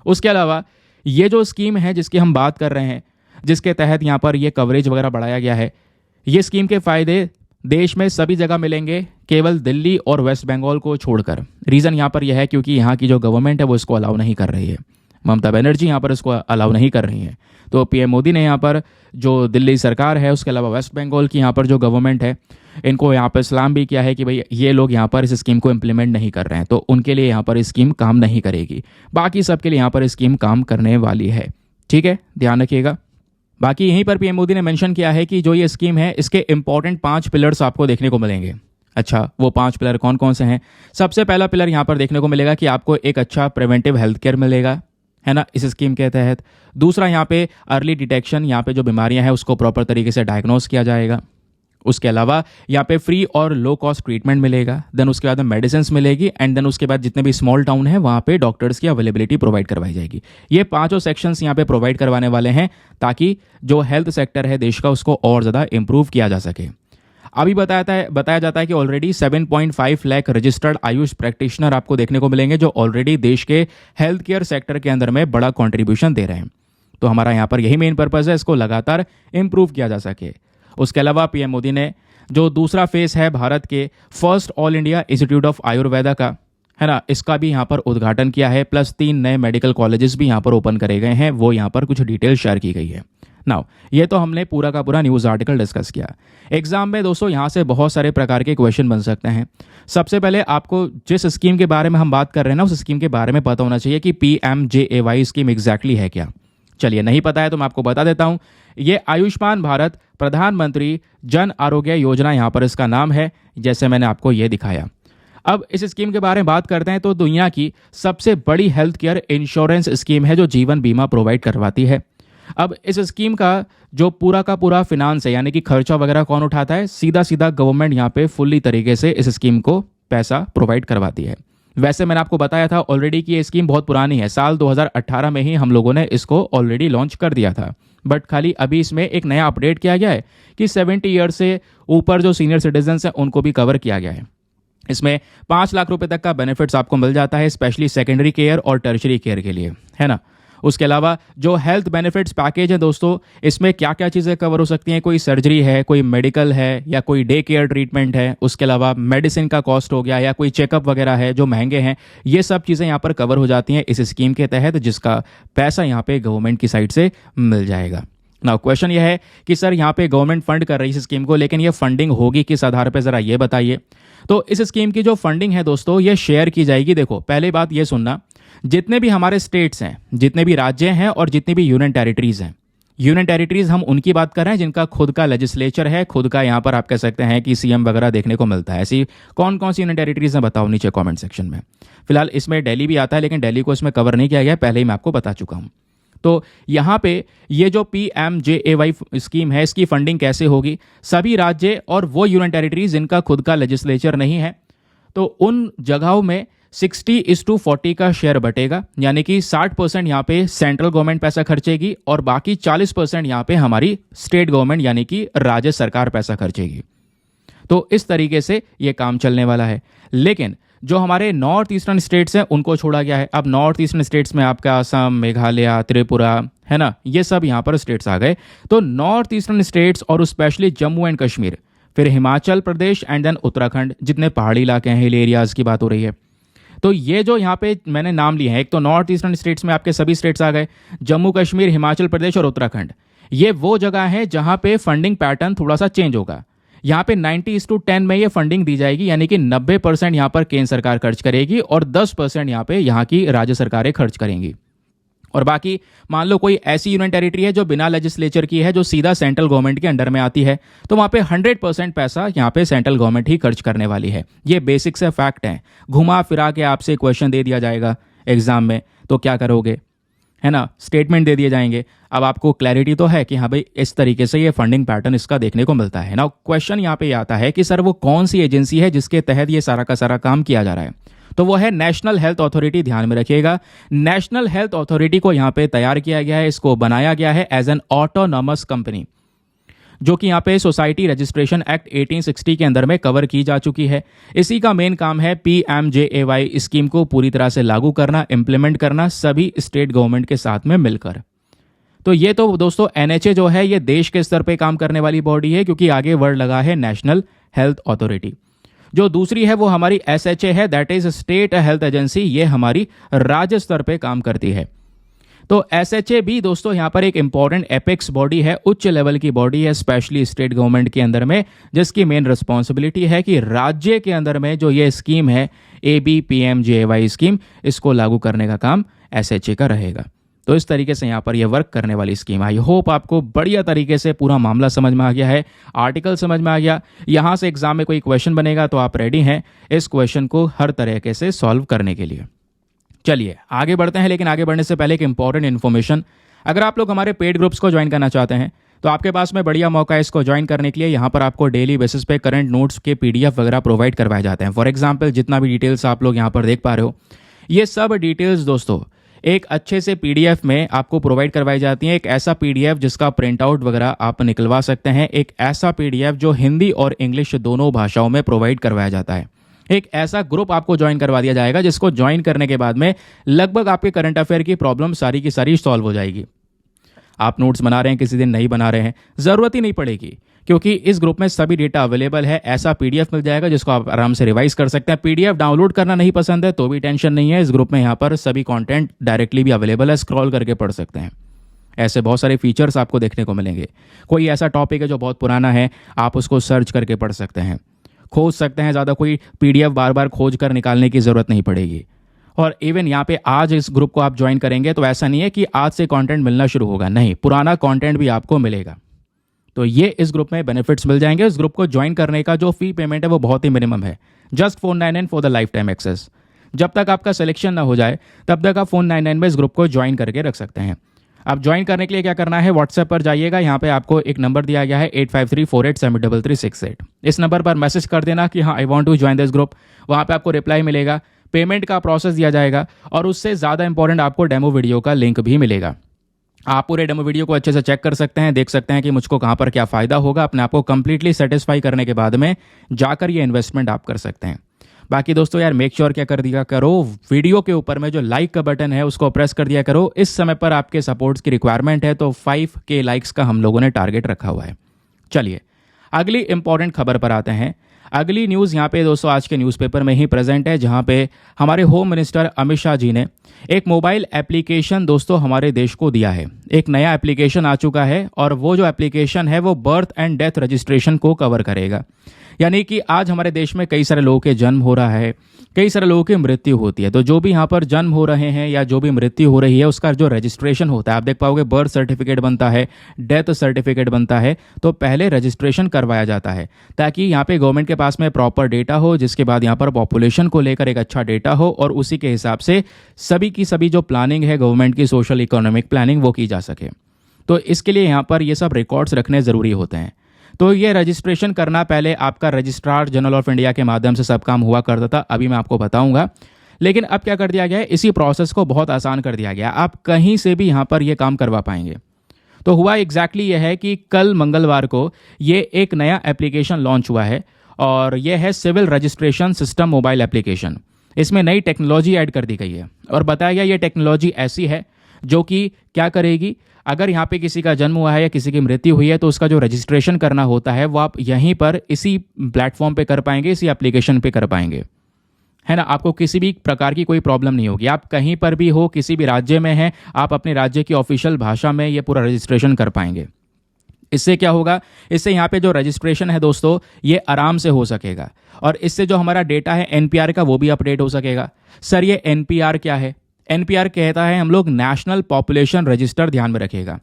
उसके अलावा ये जो स्कीम है जिसकी हम बात कर रहे हैं, जिसके तहत यहाँ पर ये कवरेज वगैरह बढ़ाया गया है, ये स्कीम के फ़ायदे देश में सभी जगह मिलेंगे, केवल दिल्ली और वेस्ट बंगाल को छोड़कर। रीज़न यहाँ पर यह है क्योंकि यहाँ की जो गवर्नमेंट है वो इसको अलाउ नहीं कर रही है, ममता बनर्जी यहाँ पर इसको अलाउ नहीं कर रही है। तो पीएम मोदी ने यहाँ पर जो दिल्ली सरकार है, उसके अलावा वेस्ट बंगाल की यहाँ पर जो गवर्नमेंट है, इनको यहाँ पर सलाम भी किया है कि भाई ये लोग यहाँ पर इस स्कीम को इम्प्लीमेंट नहीं कर रहे हैं, तो उनके लिए यहाँ पर स्कीम काम नहीं करेगी। बाकी सबके लिए यहाँ पर स्कीम काम करने वाली है। ठीक है, ध्यान रखिएगा। बाकी यहीं पर पीएम मोदी ने मेंशन किया है कि जो ये स्कीम है इसके इंपॉर्टेंट 5 पिलर्स आपको देखने को मिलेंगे। अच्छा, वो 5 पिलर कौन कौन से हैं? सबसे पहला पिलर यहाँ पर देखने को मिलेगा कि आपको एक अच्छा प्रिवेंटिव हेल्थ केयर मिलेगा, है ना, इस स्कीम के तहत। दूसरा, यहाँ पे अर्ली डिटेक्शन, यहाँ पे जो बीमारियाँ हैं उसको प्रॉपर तरीके से डायग्नोस किया जाएगा। उसके अलावा यहाँ पे फ्री और लो कॉस्ट ट्रीटमेंट मिलेगा। देन उसके बाद में मेडिसिन मिलेगी, एंड देन उसके बाद जितने भी स्मॉल टाउन है वहाँ पे डॉक्टर्स की अवेलेबिलिटी प्रोवाइड करवाई जाएगी। ये 5 सेक्शंस यहाँ पे प्रोवाइड करवाने वाले हैं ताकि जो हेल्थ सेक्टर है देश का उसको और ज़्यादा इंप्रूव किया जा सके। अभी बताया जाता है कि already 7.5 lakh registered Ayush practitioner आपको देखने को मिलेंगे, जो ऑलरेडी देश के हेल्थ केयर सेक्टर के अंदर में बड़ा कॉन्ट्रीब्यूशन दे रहे हैं। तो हमारा यहाँ पर यही मेन पर्पज़ है, इसको लगातार इंप्रूव किया जा सके। उसके अलावा पीएम मोदी ने जो दूसरा फेस है भारत के first all India institute of Ayurveda का, है ना, इसका भी यहाँ पर उद्घाटन किया है। प्लस 3 नए मेडिकल कॉलेजेस भी यहाँ पर ओपन करे गए हैं, वो यहाँ पर कुछ डिटेल शेयर की गई है। नाउ ये तो हमने पूरा का पूरा न्यूज़ आर्टिकल डिस्कस किया। एग्जाम में दोस्तों यहाँ से बहुत सारे प्रकार के क्वेश्चन बन सकते हैं। सबसे पहले आपको जिस स्कीम के बारे में हम बात कर रहे हैं ना, उस स्कीम के बारे में पता होना चाहिए कि PMJAY स्कीम एग्जैक्टली है क्या। चलिए, नहीं पता है तो मैं आपको बता देता हूँ। ये आयुष्मान भारत प्रधानमंत्री जन आरोग्य योजना यहाँ पर इसका नाम है, जैसे मैंने आपको ये दिखाया। अब इस स्कीम के बारे में बात करते हैं तो दुनिया की सबसे बड़ी हेल्थ केयर इंश्योरेंस स्कीम है जो जीवन बीमा प्रोवाइड करवाती है। अब इस स्कीम का जो पूरा का पूरा फिनांस है, यानी कि खर्चा वगैरह कौन उठाता है? सीधा सीधा गवर्नमेंट यहाँ पे फुल्ली तरीके से इस स्कीम को पैसा प्रोवाइड करवाती है। वैसे मैंने आपको बताया था ऑलरेडी कि ये स्कीम बहुत पुरानी है, साल 2018 में ही हम लोगों ने इसको ऑलरेडी लॉन्च कर दिया था। बट खाली अभी इसमें एक नया अपडेट किया गया है कि 70 ईयर से ऊपर जो सीनियर सिटीजन्स हैं उनको भी कवर किया गया है। इसमें 5 लाख रुपए तक का बेनिफिट्स आपको मिल जाता है, स्पेशली सेकेंडरी केयर और टर्शरी केयर के लिए, है ना। उसके अलावा जो हेल्थ बेनिफिट्स पैकेज है दोस्तों, इसमें क्या क्या चीज़ें कवर हो सकती हैं? कोई सर्जरी है, कोई मेडिकल है, या कोई डे केयर ट्रीटमेंट है। उसके अलावा मेडिसिन का कॉस्ट हो गया, या कोई चेकअप वगैरह है जो महंगे हैं, ये सब चीज़ें यहाँ पर कवर हो जाती हैं इस स्कीम के तहत, जिसका पैसा यहाँ पे गवर्नमेंट की साइड से मिल जाएगा। नाउ क्वेश्चन ये है कि सर यहाँ पे गवर्नमेंट फंड कर रही है इस स्कीम को, लेकिन ये फंडिंग होगी किस आधार पे, ज़रा ये बताइए। तो इस स्कीम की जो फंडिंग है दोस्तों, ये शेयर की जाएगी। देखो, पहले बात ये सुनना, जितने भी हमारे स्टेट्स हैं, जितने भी राज्य हैं और जितनी भी यूनियन टेरिटरीज हैं, यूनियन टेरिटरीज हम उनकी बात कर रहे हैं जिनका खुद का लेजिस्लेचर है, खुद का यहाँ पर आप कह सकते हैं कि सीएम वगैरह देखने को मिलता है। ऐसी कौन कौन सी यूनियन टेरिटरीज हैं बताओ नीचे कमेंट सेक्शन में। फिलहाल इसमें दिल्ली भी आता है, लेकिन दिल्ली को इसमें कवर नहीं किया गया, पहले ही मैं आपको बता चुका हूँ। तो यहाँ पे ये जो PMJAY स्कीम है, इसकी फंडिंग कैसे होगी? सभी राज्य और वो यूनियन टेरिटरीज जिनका खुद का लेजिस्लेचर नहीं है, तो उन जगहों में 60:40 का शेयर बटेगा, यानी कि 60% यहाँ पे सेंट्रल गवर्नमेंट पैसा खर्चेगी और बाकी 40% यहाँ पे हमारी स्टेट गवर्नमेंट यानी कि राज्य सरकार पैसा खर्चेगी। तो इस तरीके से ये काम चलने वाला है। लेकिन जो हमारे नॉर्थ ईस्टर्न स्टेट्स हैं उनको छोड़ा गया है। अब नॉर्थ ईस्टर्न स्टेट्स में आपका असम, मेघालय, त्रिपुरा, है ना, ये सब यहाँ पर स्टेट्स आ गए। तो नॉर्थ ईस्टर्न स्टेट्स और स्पेशली जम्मू एंड कश्मीर, फिर हिमाचल प्रदेश एंड देन उत्तराखंड, जितने पहाड़ी इलाके हैं, हिल एरियाज़ की बात हो रही है, तो ये जो यहाँ पे मैंने नाम लिए हैं, एक तो नॉर्थ ईस्टर्न स्टेट्स में आपके सभी स्टेट्स आ गए, जम्मू कश्मीर, हिमाचल प्रदेश और उत्तराखंड। ये वो जगह है जहां पे फंडिंग पैटर्न थोड़ा सा चेंज होगा। यहाँ पे 90:10 में ये फंडिंग दी जाएगी, यानी कि 90% यहाँ पर केंद्र सरकार खर्च करेगी और 10% यहाँ पे यहाँ की राज्य सरकारें खर्च करेंगी। और बाकी मान लो कोई ऐसी यूनियन टेरिटरी है जो बिना लेजिस्लेचर की है, जो सीधा सेंट्रल गवर्नमेंट के अंडर में आती है, तो वहाँ पे 100% पैसा यहाँ पे सेंट्रल गवर्नमेंट ही खर्च करने वाली है। ये बेसिक से फैक्ट है। घुमा फिरा के आपसे क्वेश्चन दे दिया जाएगा एग्जाम में, तो क्या करोगे, है ना, स्टेटमेंट दे दिए जाएंगे। अब आपको क्लैरिटी तो है कि हाँ भाई इस तरीके से ये फंडिंग पैटर्न इसका देखने को मिलता है ना। क्वेश्चन यहाँ पे आता है कि सर वो कौन सी एजेंसी है जिसके तहत ये सारा का सारा काम किया जा रहा है, तो वो है नेशनल हेल्थ अथॉरिटी। ध्यान में रखिएगा, नेशनल हेल्थ अथॉरिटी को यहाँ पे तैयार किया गया है, इसको बनाया गया है एज एन ऑटोनॉमस कंपनी, जो कि यहाँ पे सोसाइटी रजिस्ट्रेशन एक्ट 1860 के अंदर में कवर की जा चुकी है। इसी का मेन काम है PMJAY स्कीम को पूरी तरह से लागू करना, इंप्लीमेंट करना सभी स्टेट गवर्नमेंट के साथ में मिलकर। तो ये तो दोस्तों NHA जो है ये देश के स्तर पे काम करने वाली बॉडी है, क्योंकि आगे वर्ड लगा है नेशनल हेल्थ अथॉरिटी। जो दूसरी है वो हमारी SHA है, that is state health agency, ये हमारी राज्य स्तर पे काम करती है। तो SHA भी दोस्तों यहाँ पर एक इंपॉर्टेंट एपेक्स बॉडी है, उच्च लेवल की बॉडी है, स्पेशली स्टेट गवर्नमेंट के अंदर में, जिसकी मेन रिस्पॉन्सिबिलिटी है कि राज्य के अंदर में जो ये स्कीम है ABPMJAY स्कीम, इसको लागू करने का काम SHA का रहेगा। तो इस तरीके से यहाँ पर यह वर्क करने वाली स्कीम। आई होप आपको बढ़िया तरीके से पूरा मामला समझ में आ गया है, आर्टिकल समझ में आ गया। यहाँ से एग्जाम में कोई क्वेश्चन बनेगा तो आप रेडी हैं इस क्वेश्चन को हर तरीके से सॉल्व करने के लिए। चलिए आगे बढ़ते हैं, लेकिन आगे बढ़ने से पहले एक इंपॉर्टेंट इन्फॉर्मेशन। अगर आप लोग हमारे पेड ग्रुप्स को ज्वाइन करना चाहते हैं तो आपके पास में बढ़िया मौका है इसको ज्वाइन करने के लिए। यहाँ पर आपको डेली बेसिस पे करंट नोट्स के PDF वगैरह प्रोवाइड करवाए जाते हैं। फॉर एग्जाम्पल जितना भी डिटेल्स आप लोग यहाँ पर देख पा रहे हो, ये सब डिटेल्स दोस्तों एक अच्छे से PDF में आपको प्रोवाइड करवाई जाती है। एक ऐसा PDF जिसका प्रिंट आउट वगैरह आप निकलवा सकते हैं, एक ऐसा PDF जो हिंदी और इंग्लिश दोनों भाषाओं में प्रोवाइड करवाया जाता है। एक ऐसा ग्रुप आपको ज्वाइन करवा दिया जाएगा जिसको ज्वाइन करने के बाद में लगभग आपके करंट अफेयर की प्रॉब्लम सारी की सारी सॉल्व हो जाएगी। आप नोट्स बना रहे हैं, किसी दिन नहीं बना रहे हैं, ज़रूरत ही नहीं पड़ेगी, क्योंकि इस ग्रुप में सभी डेटा अवेलेबल है। ऐसा PDF मिल जाएगा जिसको आप आराम से रिवाइज कर सकते हैं। PDF डाउनलोड करना नहीं पसंद है तो भी टेंशन नहीं है, इस ग्रुप में यहाँ पर सभी कंटेंट डायरेक्टली भी अवेलेबल है, स्क्रॉल करके पढ़ सकते हैं। ऐसे बहुत सारे फीचर्स आपको देखने को मिलेंगे। कोई ऐसा टॉपिक है जो बहुत पुराना है, आप उसको सर्च करके पढ़ सकते हैं, खोज सकते हैं। ज़्यादा कोई PDF बार बार खोज कर निकालने की ज़रूरत नहीं पड़ेगी। और इवन यहाँ पे आज इस ग्रुप को आप ज्वाइन करेंगे तो ऐसा नहीं है कि आज से कंटेंट मिलना शुरू होगा, नहीं, पुराना कंटेंट भी आपको मिलेगा। तो ये इस ग्रुप में बेनिफिट्स मिल जाएंगे। इस ग्रुप को ज्वाइन करने का जो फी पेमेंट है वो बहुत ही मिनिमम है, just 499 for the lifetime access. जब तक आपका सिलेक्शन ना हो जाए तब तक आप 499 में इस ग्रुप को ज्वाइन करके रख सकते हैं। आप ज्वाइन करने के लिए क्या करना है, व्हाट्सएप पर जाइएगा, यहाँ पे आपको एक नंबर दिया गया है 8534873368। इस नंबर पर मैसेज कर देना कि हाँ I want to join this group. वहाँ पे आपको रिप्लाई मिलेगा, पेमेंट का प्रोसेस दिया जाएगा और उससे ज़्यादा इंपॉर्टेंट आपको डेमो वीडियो का लिंक भी मिलेगा। आप पूरे डेमो वीडियो को अच्छे से चेक कर सकते हैं, देख सकते हैं कि मुझको कहाँ पर क्या फ़ायदा होगा। अपने आप को कंप्लीटली सेटिस्फाई करने के बाद में जाकर ये इन्वेस्टमेंट आप कर सकते हैं। बाकी दोस्तों यार मेक श्योर क्या कर दिया करो, वीडियो के ऊपर में जो लाइक का बटन है उसको प्रेस कर दिया करो। इस समय पर आपके सपोर्ट्स की रिक्वायरमेंट है, तो 5K लाइक्स का हम लोगों ने टारगेट रखा हुआ है। चलिए अगली इंपॉर्टेंट खबर पर आते हैं। अगली न्यूज़ यहाँ पे दोस्तों आज के न्यूज़पेपर में ही प्रेजेंट है, जहाँ पे हमारे होम मिनिस्टर अमित शाह जी ने एक मोबाइल एप्लीकेशन दोस्तों हमारे देश को दिया है। एक नया एप्लीकेशन आ चुका है और वो जो एप्लीकेशन है वो बर्थ एंड डेथ रजिस्ट्रेशन को कवर करेगा। यानी कि आज हमारे देश में कई सारे लोगों के जन्म हो रहा है, कई सारे लोगों की मृत्यु होती है, तो जो भी यहाँ पर जन्म हो रहे हैं या जो भी मृत्यु हो रही है उसका जो रजिस्ट्रेशन होता है, आप देख पाओगे बर्थ सर्टिफिकेट बनता है, डेथ सर्टिफिकेट बनता है, तो पहले रजिस्ट्रेशन करवाया जाता है ताकि यहाँ पे गवर्नमेंट के पास में प्रॉपर डेटा हो, जिसके बाद यहाँ पर पॉपुलेशन को लेकर एक अच्छा डेटा हो और उसी के हिसाब से सभी की सभी जो प्लानिंग है गवर्नमेंट की सोशल इकोनॉमिक प्लानिंग वो की जा सके। तो इसके लिए यहाँ पर ये सब रिकॉर्ड्स रखने ज़रूरी होते हैं। तो ये रजिस्ट्रेशन करना पहले आपका रजिस्ट्रार जनरल ऑफ इंडिया के माध्यम से सब काम हुआ करता था, अभी मैं आपको बताऊंगा। लेकिन अब क्या कर दिया गया है, इसी प्रोसेस को बहुत आसान कर दिया गया, आप कहीं से भी यहाँ पर ये काम करवा पाएंगे। तो हुआ एग्जैक्टली ये है कि कल मंगलवार को ये एक नया एप्लीकेशन लॉन्च हुआ है और ये है civil registration system mobile application. इसमें नई टेक्नोलॉजी ऐड कर दी गई है और बताया गया ये टेक्नोलॉजी ऐसी है जो कि क्या करेगी, अगर यहाँ पे किसी का जन्म हुआ है या किसी की मृत्यु हुई है तो उसका जो रजिस्ट्रेशन करना होता है वो आप यहीं पर इसी प्लेटफॉर्म पे कर पाएंगे, इसी एप्लीकेशन पे कर पाएंगे, है ना। आपको किसी भी प्रकार की कोई प्रॉब्लम नहीं होगी। आप कहीं पर भी हो, किसी भी राज्य में हैं, आप अपने राज्य की ऑफिशियल भाषा में ये पूरा रजिस्ट्रेशन कर पाएंगे। इससे क्या होगा, इससे यहाँ पे जो रजिस्ट्रेशन है दोस्तों ये आराम से हो सकेगा, और इससे जो हमारा डेटा है एनपीआर का वो भी अपडेट हो सकेगा। सर ये एनपीआर क्या है? एनपीआर कहता है हम लोग नेशनल पॉपुलेशन रजिस्टर, ध्यान में रखिएगा।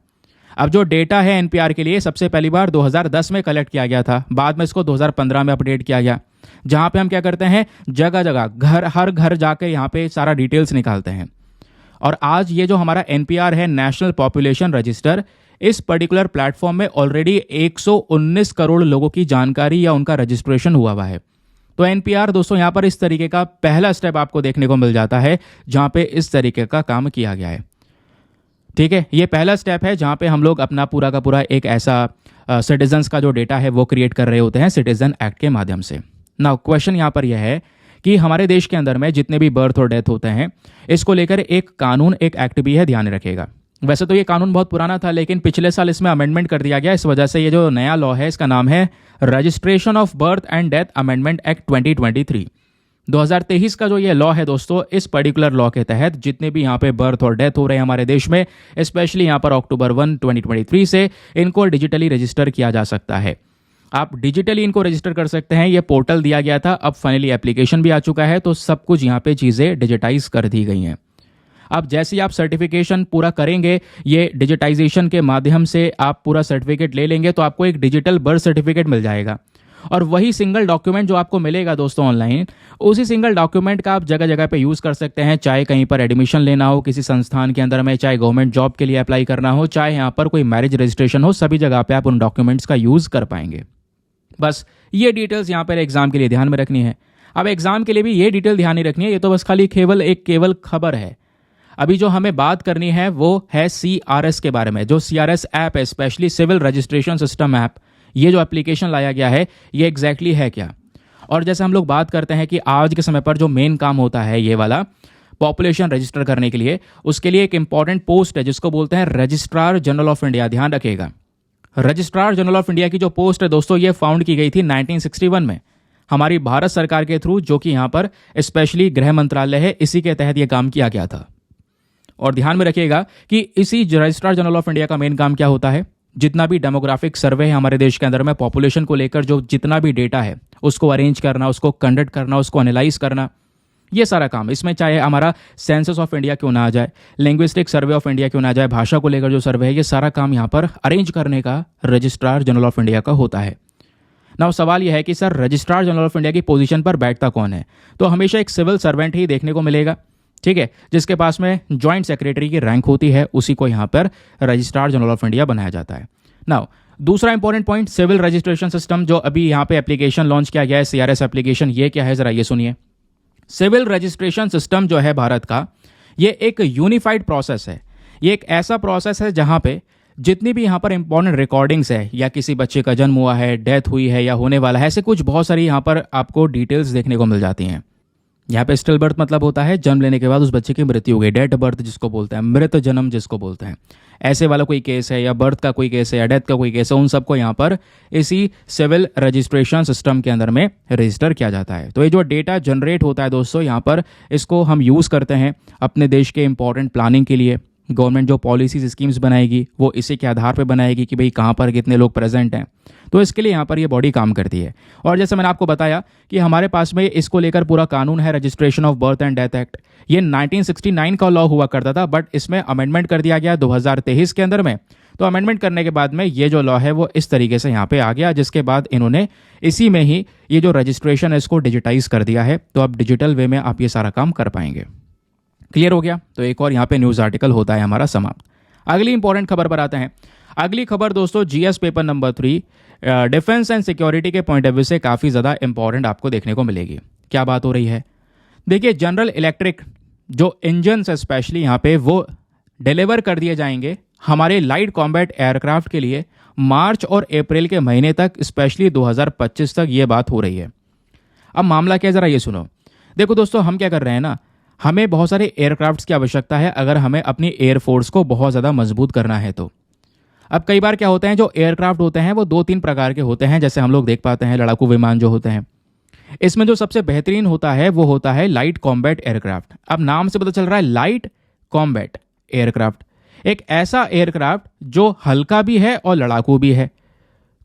अब जो डेटा है एनपीआर के लिए सबसे पहली बार 2010 में कलेक्ट किया गया था, बाद में इसको 2015 में अपडेट किया गया, जहाँ पे हम क्या करते हैं, जगह जगह हर घर जाके यहाँ पे सारा डिटेल्स निकालते हैं। और आज ये जो हमारा एनपीआर है, नेशनल पॉपुलेशन रजिस्टर, इस पर्टिकुलर प्लेटफॉर्म में ऑलरेडी 119 करोड़ लोगों की जानकारी या उनका रजिस्ट्रेशन हुआ है। तो एनपीआर दोस्तों यहाँ पर इस तरीके का पहला स्टेप आपको देखने को मिल जाता है जहाँ पे इस तरीके का काम किया गया है। ठीक है, ये पहला स्टेप है जहाँ पे हम लोग अपना पूरा का पूरा एक ऐसा सिटीजन्स का जो डेटा है वो क्रिएट कर रहे होते हैं सिटीजन एक्ट के माध्यम से। नाउ क्वेश्चन यहाँ पर यह है कि हमारे देश के अंदर में जितने भी बर्थ और डेथ होते हैं इसको लेकर एक कानून, एक एक्ट भी है, ध्यान रखिएगा। वैसे तो ये कानून बहुत पुराना था, लेकिन पिछले साल इसमें अमेंडमेंट कर दिया गया। इस वजह से ये जो नया लॉ है इसका नाम है registration of birth and death amendment act 2023। 2023 का जो ये लॉ है दोस्तों, इस पर्टिकुलर लॉ के तहत जितने भी यहाँ पे बर्थ और डेथ हो रहे हैं हमारे देश में, स्पेशली यहाँ पर अक्टूबर 1, 2023 से इनको डिजिटली रजिस्टर किया जा सकता है। आप डिजिटली इनको रजिस्टर कर सकते हैं। ये पोर्टल दिया गया था, अब फाइनली एप्लीकेशन भी आ चुका है, तो सब कुछ यहाँ पे चीज़ें डिजिटाइज कर दी गई हैं। अब जैसे ही आप सर्टिफिकेशन पूरा करेंगे, ये डिजिटाइजेशन के माध्यम से आप पूरा सर्टिफिकेट ले लेंगे, तो आपको एक डिजिटल बर्थ सर्टिफिकेट मिल जाएगा। और वही सिंगल डॉक्यूमेंट जो आपको मिलेगा दोस्तों ऑनलाइन, उसी सिंगल डॉक्यूमेंट का आप जगह जगह पे यूज़ कर सकते हैं। चाहे कहीं पर एडमिशन लेना हो किसी संस्थान के अंदर में, चाहे गवर्नमेंट जॉब के लिए अप्लाई करना हो, चाहे यहाँ पर कोई मैरिज रजिस्ट्रेशन हो, सभी जगह पे आप उन डॉक्यूमेंट्स का यूज़ कर पाएंगे। बस ये डिटेल्स यहाँ पर एग्जाम के लिए ध्यान में रखनी है। अब एग्जाम के लिए भी ये डिटेल ध्यान नहीं रखनी है, ये तो बस खाली केवल खबर है। अभी जो हमें बात करनी है वो है CRS के बारे में। जो CRS ऐप है, specially civil registration system app, ये जो एप्लीकेशन लाया गया है ये एग्जैक्टली है क्या। और जैसे हम लोग बात करते हैं कि आज के समय पर जो मेन काम होता है ये वाला पॉपुलेशन रजिस्टर करने के लिए, उसके लिए एक इंपॉर्टेंट पोस्ट है जिसको बोलते हैं रजिस्ट्रार जनरल ऑफ इंडिया। ध्यान रखिएगा, रजिस्ट्रार जनरल ऑफ इंडिया की जो पोस्ट है दोस्तों, ये फाउंड की गई थी 1961 में हमारी भारत सरकार के थ्रू, जो कि यहाँ पर स्पेशली गृह मंत्रालय है, इसी के तहत ये काम किया गया था। और ध्यान में रखिएगा कि इसी रजिस्ट्रार जनरल ऑफ इंडिया का मेन काम क्या होता है, जितना भी डेमोग्राफिक सर्वे है हमारे देश के अंदर में पॉपुलेशन को लेकर, जो जितना भी डेटा है उसको अरेंज करना, उसको कंडक्ट करना, उसको एनालाइज करना, ये सारा काम इसमें, चाहे हमारा सेंसस ऑफ इंडिया क्यों ना आ जाए, लिंग्विस्टिक सर्वे ऑफ इंडिया क्यों ना आ जाए, भाषा को लेकर जो सर्वे है, ये सारा काम यहाँ पर अरेंज करने का रजिस्ट्रार जनरल ऑफ इंडिया का होता है। नाउ सवाल यह है कि sir registrar general of India की पोजीशन पर बैठता कौन है? तो हमेशा एक सिविल सर्वेंट ही देखने को मिलेगा, ठीक है, जिसके पास में जॉइंट सेक्रेटरी की रैंक होती है, उसी को यहाँ पर रजिस्ट्रार जनरल ऑफ इंडिया बनाया जाता है। नाउ दूसरा important point, civil registration system, जो अभी यहाँ पे एप्लीकेशन लॉन्च किया गया है CRS एप्लीकेशन, ये क्या है जरा ये सुनिए। सिविल रजिस्ट्रेशन सिस्टम जो है भारत का, ये एक यूनिफाइड प्रोसेस है। ये एक ऐसा प्रोसेस है जहाँ पे जितनी भी यहाँ पर इंपॉर्टेंट रिकॉर्डिंग्स है, या किसी बच्चे का जन्म हुआ है, डेथ हुई है या होने वाला है, ऐसे कुछ बहुत सारी यहाँ पर आपको डिटेल्स देखने को मिल जाती हैं। यहाँ पे स्टिल बर्थ मतलब होता है जन्म लेने के बाद उस बच्चे की मृत्यु हो गई, डेड बर्थ जिसको बोलते हैं, मृत जन्म जिसको बोलते हैं, ऐसे वाला कोई केस है, या बर्थ का कोई केस है, या डेथ का कोई केस है, उन सबको यहाँ पर इसी सिविल रजिस्ट्रेशन सिस्टम के अंदर में रजिस्टर किया जाता है। तो ये जो डेटा जनरेट होता है दोस्तों, यहाँ पर इसको हम यूज़ करते हैं अपने देश के इंपॉर्टेंट प्लानिंग के लिए। गवर्नमेंट जो पॉलिसीज स्कीम्स बनाएगी वो इसी के आधार पर बनाएगी कि भाई कहाँ पर कितने लोग प्रेजेंट हैं, तो इसके लिए यहाँ पर ये बॉडी काम करती है। और जैसे मैंने आपको बताया कि हमारे पास में इसको लेकर पूरा कानून है, registration of birth and death act. ये 1969 का लॉ हुआ करता था, बट इसमें अमेंडमेंट कर दिया गया 2023 के अंदर में। तो अमेंडमेंट करने के बाद में ये जो लॉ है वो इस तरीके से यहाँ पे आ गया, जिसके बाद इन्होंने इसी में ही ये जो रजिस्ट्रेशन है इसको डिजिटाइज कर दिया है। तो अब डिजिटल वे में आप ये सारा काम कर पाएंगे। क्लियर हो गया? तो एक और यहाँ पे न्यूज़ आर्टिकल होता है हमारा समाप्त। अगली इंपॉर्टेंट खबर पर आते हैं। अगली खबर दोस्तों GS paper number 3 defence and security के पॉइंट ऑफ व्यू से काफ़ी ज़्यादा इंपॉर्टेंट आपको देखने को मिलेगी। क्या बात हो रही है? देखिए, जनरल इलेक्ट्रिक जो इंजन है स्पेशली यहाँ पे वो डिलीवर कर दिए जाएंगे हमारे लाइट कॉम्बैट एयरक्राफ्ट के लिए मार्च और अप्रैल के महीने तक, स्पेशली 2025 तक ये बात हो रही है। अब मामला क्या, ज़रा ये सुनो। देखो दोस्तों, हम क्या कर रहे हैं ना, हमें बहुत सारे एयरक्राफ्ट्स की आवश्यकता है अगर हमें अपनी एयरफोर्स को बहुत ज़्यादा मजबूत करना है तो। अब कई बार क्या होते हैं, जो एयरक्राफ्ट होते हैं वो 2-3 प्रकार के होते हैं, जैसे हम लोग देख पाते हैं लड़ाकू विमान जो होते हैं। इसमें जो सबसे बेहतरीन होता है वो होता है लाइट कॉम्बैट एयरक्राफ्ट। अब नाम से पता चल रहा है लाइट कॉम्बैट एयरक्राफ्ट, एक ऐसा एयरक्राफ्ट जो हल्का भी है और लड़ाकू भी है।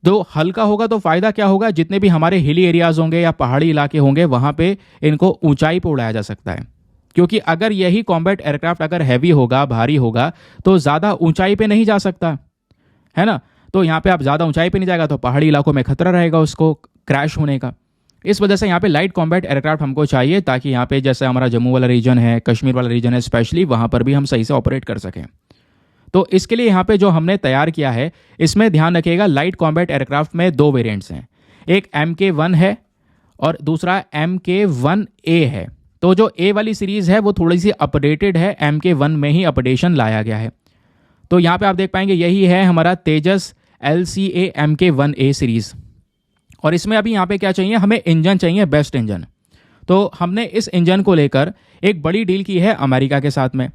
तो हल्का होगा तो फ़ायदा क्या होगा, जितने भी हमारे हिली एरियाज़ होंगे या पहाड़ी इलाके होंगे वहाँ पे इनको ऊंचाई पे उड़ाया जा सकता है। क्योंकि अगर यही कॉम्बैट एयरक्राफ्ट अगर हैवी होगा, भारी होगा, तो ज़्यादा ऊंचाई पे नहीं जा सकता, है ना। तो यहाँ पे आप ज़्यादा ऊंचाई पे नहीं जाएगा तो पहाड़ी इलाकों में खतरा रहेगा उसको क्रैश होने का। इस वजह से यहाँ पे लाइट कॉम्बैट एयरक्राफ्ट हमको चाहिए, ताकि यहाँ पे जैसे हमारा जम्मू वाला रीजन है, कश्मीर वाला रीजन है स्पेशली, वहाँ पर भी हम सही से ऑपरेट कर सकें। तो इसके लिए यहाँ पे जो हमने तैयार किया है, इसमें ध्यान रखिएगा लाइट कॉम्बैट एयरक्राफ्ट में दो वेरिएंट्स हैं। एक MK1 है और दूसरा MK1A है। तो जो ए वाली सीरीज़ है वो थोड़ी सी अपडेटेड है, MK1 में ही अपडेशन लाया गया है। तो यहाँ पे आप देख पाएंगे यही है हमारा तेजस LCA MK1A सीरीज़। और इसमें अभी यहाँ पे क्या चाहिए, हमें इंजन चाहिए, बेस्ट इंजन। तो हमने इस इंजन को लेकर एक बड़ी डील की है अमेरिका के साथ में।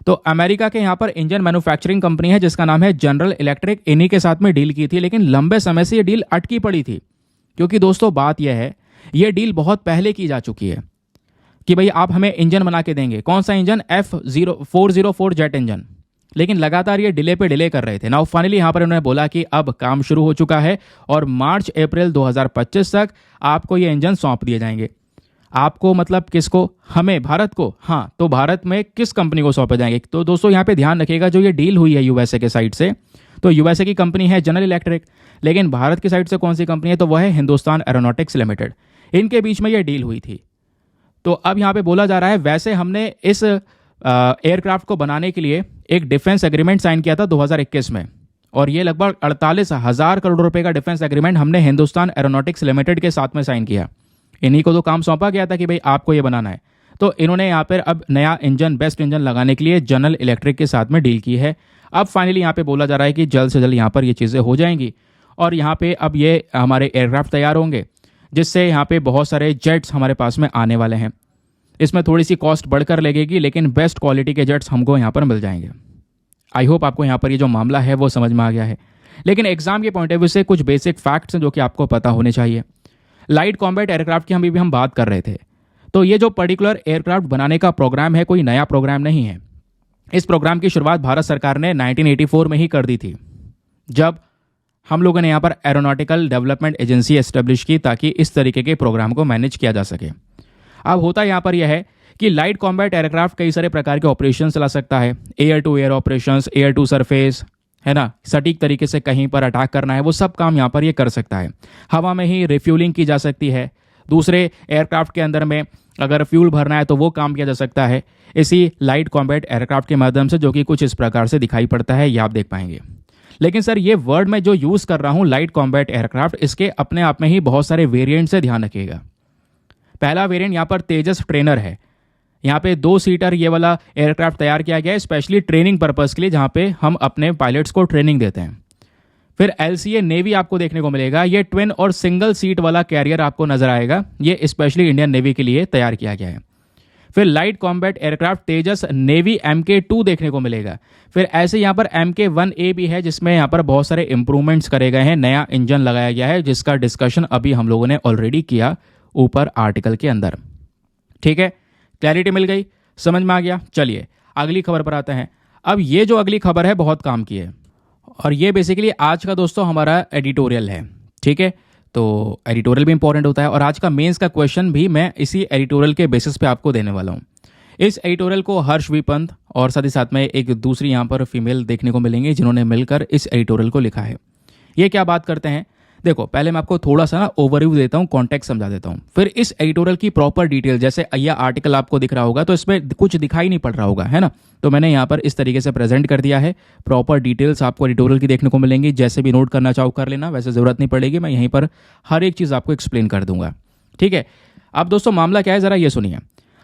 तो अमेरिका के यहाँ पर इंजन मैन्युफैक्चरिंग कंपनी है जिसका नाम है जनरल इलेक्ट्रिक, इन्हीं के साथ में डील की थी, लेकिन लंबे समय से ये डील अटकी पड़ी थी। क्योंकि दोस्तों बात यह है, ये डील बहुत पहले की जा चुकी है कि भाई आप हमें इंजन बना के देंगे। कौन सा इंजन, F404 जेट इंजन। लेकिन लगातार ये डिले पे डिले कर रहे थे। नाउ फाइनली यहाँ पर उन्होंने बोला कि अब काम शुरू हो चुका है और मार्च अप्रैल 2025 तक आपको ये इंजन सौंप दिए जाएंगे। आपको मतलब किसको, हमें, भारत को। हाँ, तो भारत में किस कंपनी को सौंपे जाएंगे। तो दोस्तों यहाँ पे ध्यान रखिएगा, जो ये डील हुई है यूएसए के साइड से, तो यूएसए की कंपनी है जनरल इलेक्ट्रिक, लेकिन भारत की साइड से कौन सी कंपनी है, तो वह है हिंदुस्तान एरोनॉटिक्स लिमिटेड। इनके बीच में ये डील हुई थी। तो अब यहाँ पे बोला जा रहा है, वैसे हमने इस एयरक्राफ्ट को बनाने के लिए एक डिफेंस एग्रीमेंट साइन किया था 2021 में, और ये लगभग 48,000 करोड़ रुपए का डिफेंस एग्रीमेंट हमने हिंदुस्तान एरोनॉटिक्स लिमिटेड के साथ में साइन किया। इन्हीं को तो काम सौंपा गया था कि भाई आपको ये बनाना है। तो इन्होंने यहाँ पर अब नया इंजन, बेस्ट इंजन लगाने के लिए जनरल इलेक्ट्रिक के साथ में डील की है। अब फाइनली यहाँ पे बोला जा रहा है कि जल्द से जल्द यहाँ पर ये चीज़ें हो जाएंगी और यहाँ पे अब ये हमारे एयरक्राफ्ट तैयार होंगे, जिससे यहाँ पे बहुत सारे जेट्स हमारे पास में आने वाले हैं। इसमें थोड़ी सी कॉस्ट बढ़कर लगेगी, लेकिन बेस्ट क्वालिटी के जेट्स हमको यहाँ पर मिल जाएंगे। आई होप आपको यहाँ पर ये जो मामला है वो समझ में आ गया है। लेकिन एग्जाम के पॉइंट ऑफ व्यू से कुछ बेसिक फैक्ट्स हैं जो कि आपको पता होने चाहिए। लाइट कॉम्बैट एयरक्राफ्ट की हम बात कर रहे थे। तो ये जो पर्टिकुलर एयरक्राफ्ट बनाने का प्रोग्राम है, कोई नया प्रोग्राम नहीं है। इस प्रोग्राम की शुरुआत भारत सरकार ने 1984 में ही कर दी थी, जब हम लोगों ने यहाँ पर एरोनॉटिकल डेवलपमेंट एजेंसी एस्टेब्लिश की, ताकि इस तरीके के प्रोग्राम को मैनेज किया जा सके। अब होता यहाँ पर यह है कि लाइट कॉम्बैट एयरक्राफ्ट कई सारे प्रकार के ऑपरेशन चला सकता है। Air to air operations, air to surface, है ना, सटीक तरीके से कहीं पर अटैक करना है, वो सब काम यहाँ पर ये कर सकता है। हवा में ही रिफ्यूलिंग की जा सकती है। दूसरे एयरक्राफ्ट के अंदर में अगर फ्यूल भरना है तो वो काम किया जा सकता है इसी लाइट कॉम्बैट एयरक्राफ्ट के माध्यम से, जो कि कुछ इस प्रकार से दिखाई पड़ता है, ये आप देख पाएंगे। लेकिन सर ये वर्ड मैं जो यूज़ कर रहा हूँ लाइट कॉम्बैट एयरक्राफ्ट, इसके अपने आप में ही बहुत सारे वेरिएंट से ध्यान रखिएगा। पहला वेरिएंट यहाँ पर तेजस ट्रेनर है। यहाँ पे 2 सीटर ये वाला एयरक्राफ्ट तैयार किया गया है स्पेशली ट्रेनिंग पर्पस के लिए, जहाँ पे हम अपने पायलट्स को ट्रेनिंग देते हैं। फिर LCA नेवी आपको देखने को मिलेगा। ये ट्विन और सिंगल सीट वाला कैरियर आपको नजर आएगा, ये स्पेशली इंडियन नेवी के लिए तैयार किया गया है। फिर लाइट कॉम्बैट एयरक्राफ्ट तेजस नेवी MK2 देखने को मिलेगा। फिर ऐसे यहाँ पर MK1A भी है, जिसमें यहाँ पर बहुत सारे इंप्रूवमेंट्स करे गए हैं, नया इंजन लगाया गया है, जिसका डिस्कशन अभी हम लोगों ने ऑलरेडी किया ऊपर आर्टिकल के अंदर। ठीक है, क्लैरिटी मिल गई, समझ में आ गया। चलिए अगली खबर पर आते हैं। अब ये जो अगली खबर है बहुत काम की है, और ये बेसिकली आज का दोस्तों हमारा एडिटोरियल है। ठीक है, तो एडिटोरियल भी इंपॉर्टेंट होता है, और आज का मेंस का क्वेश्चन भी मैं इसी एडिटोरियल के बेसिस पे आपको देने वाला हूँ। इस एडिटोरियल को हर्ष वी पंत और साथ ही साथ में एक दूसरी यहाँ पर फीमेल देखने को मिलेंगे, जिन्होंने मिलकर इस एडिटोरियल को लिखा है। ये क्या बात करते हैं, देखो पहले मैं आपको थोड़ा सा ना ओवरव्यू देता हूँ, कॉन्टेक्स्ट समझा देता हूँ, फिर इस एडिटोरियल की प्रॉपर डिटेल, जैसे यह आर्टिकल आपको दिख रहा होगा तो इसमें कुछ दिखाई नहीं पड़ रहा होगा, है ना, तो मैंने यहाँ पर इस तरीके से प्रेजेंट कर दिया है। प्रॉपर डिटेल्स आपको एडिटोरियल की देखने को मिलेंगी, जैसे भी नोट करना चाहो कर लेना, वैसे ज़रूरत नहीं पड़ेगी, मैं यहीं पर हर एक चीज़ आपको एक्सप्लेन कर दूंगा। ठीक है, अब दोस्तों मामला क्या है ज़रा ये सुनिए।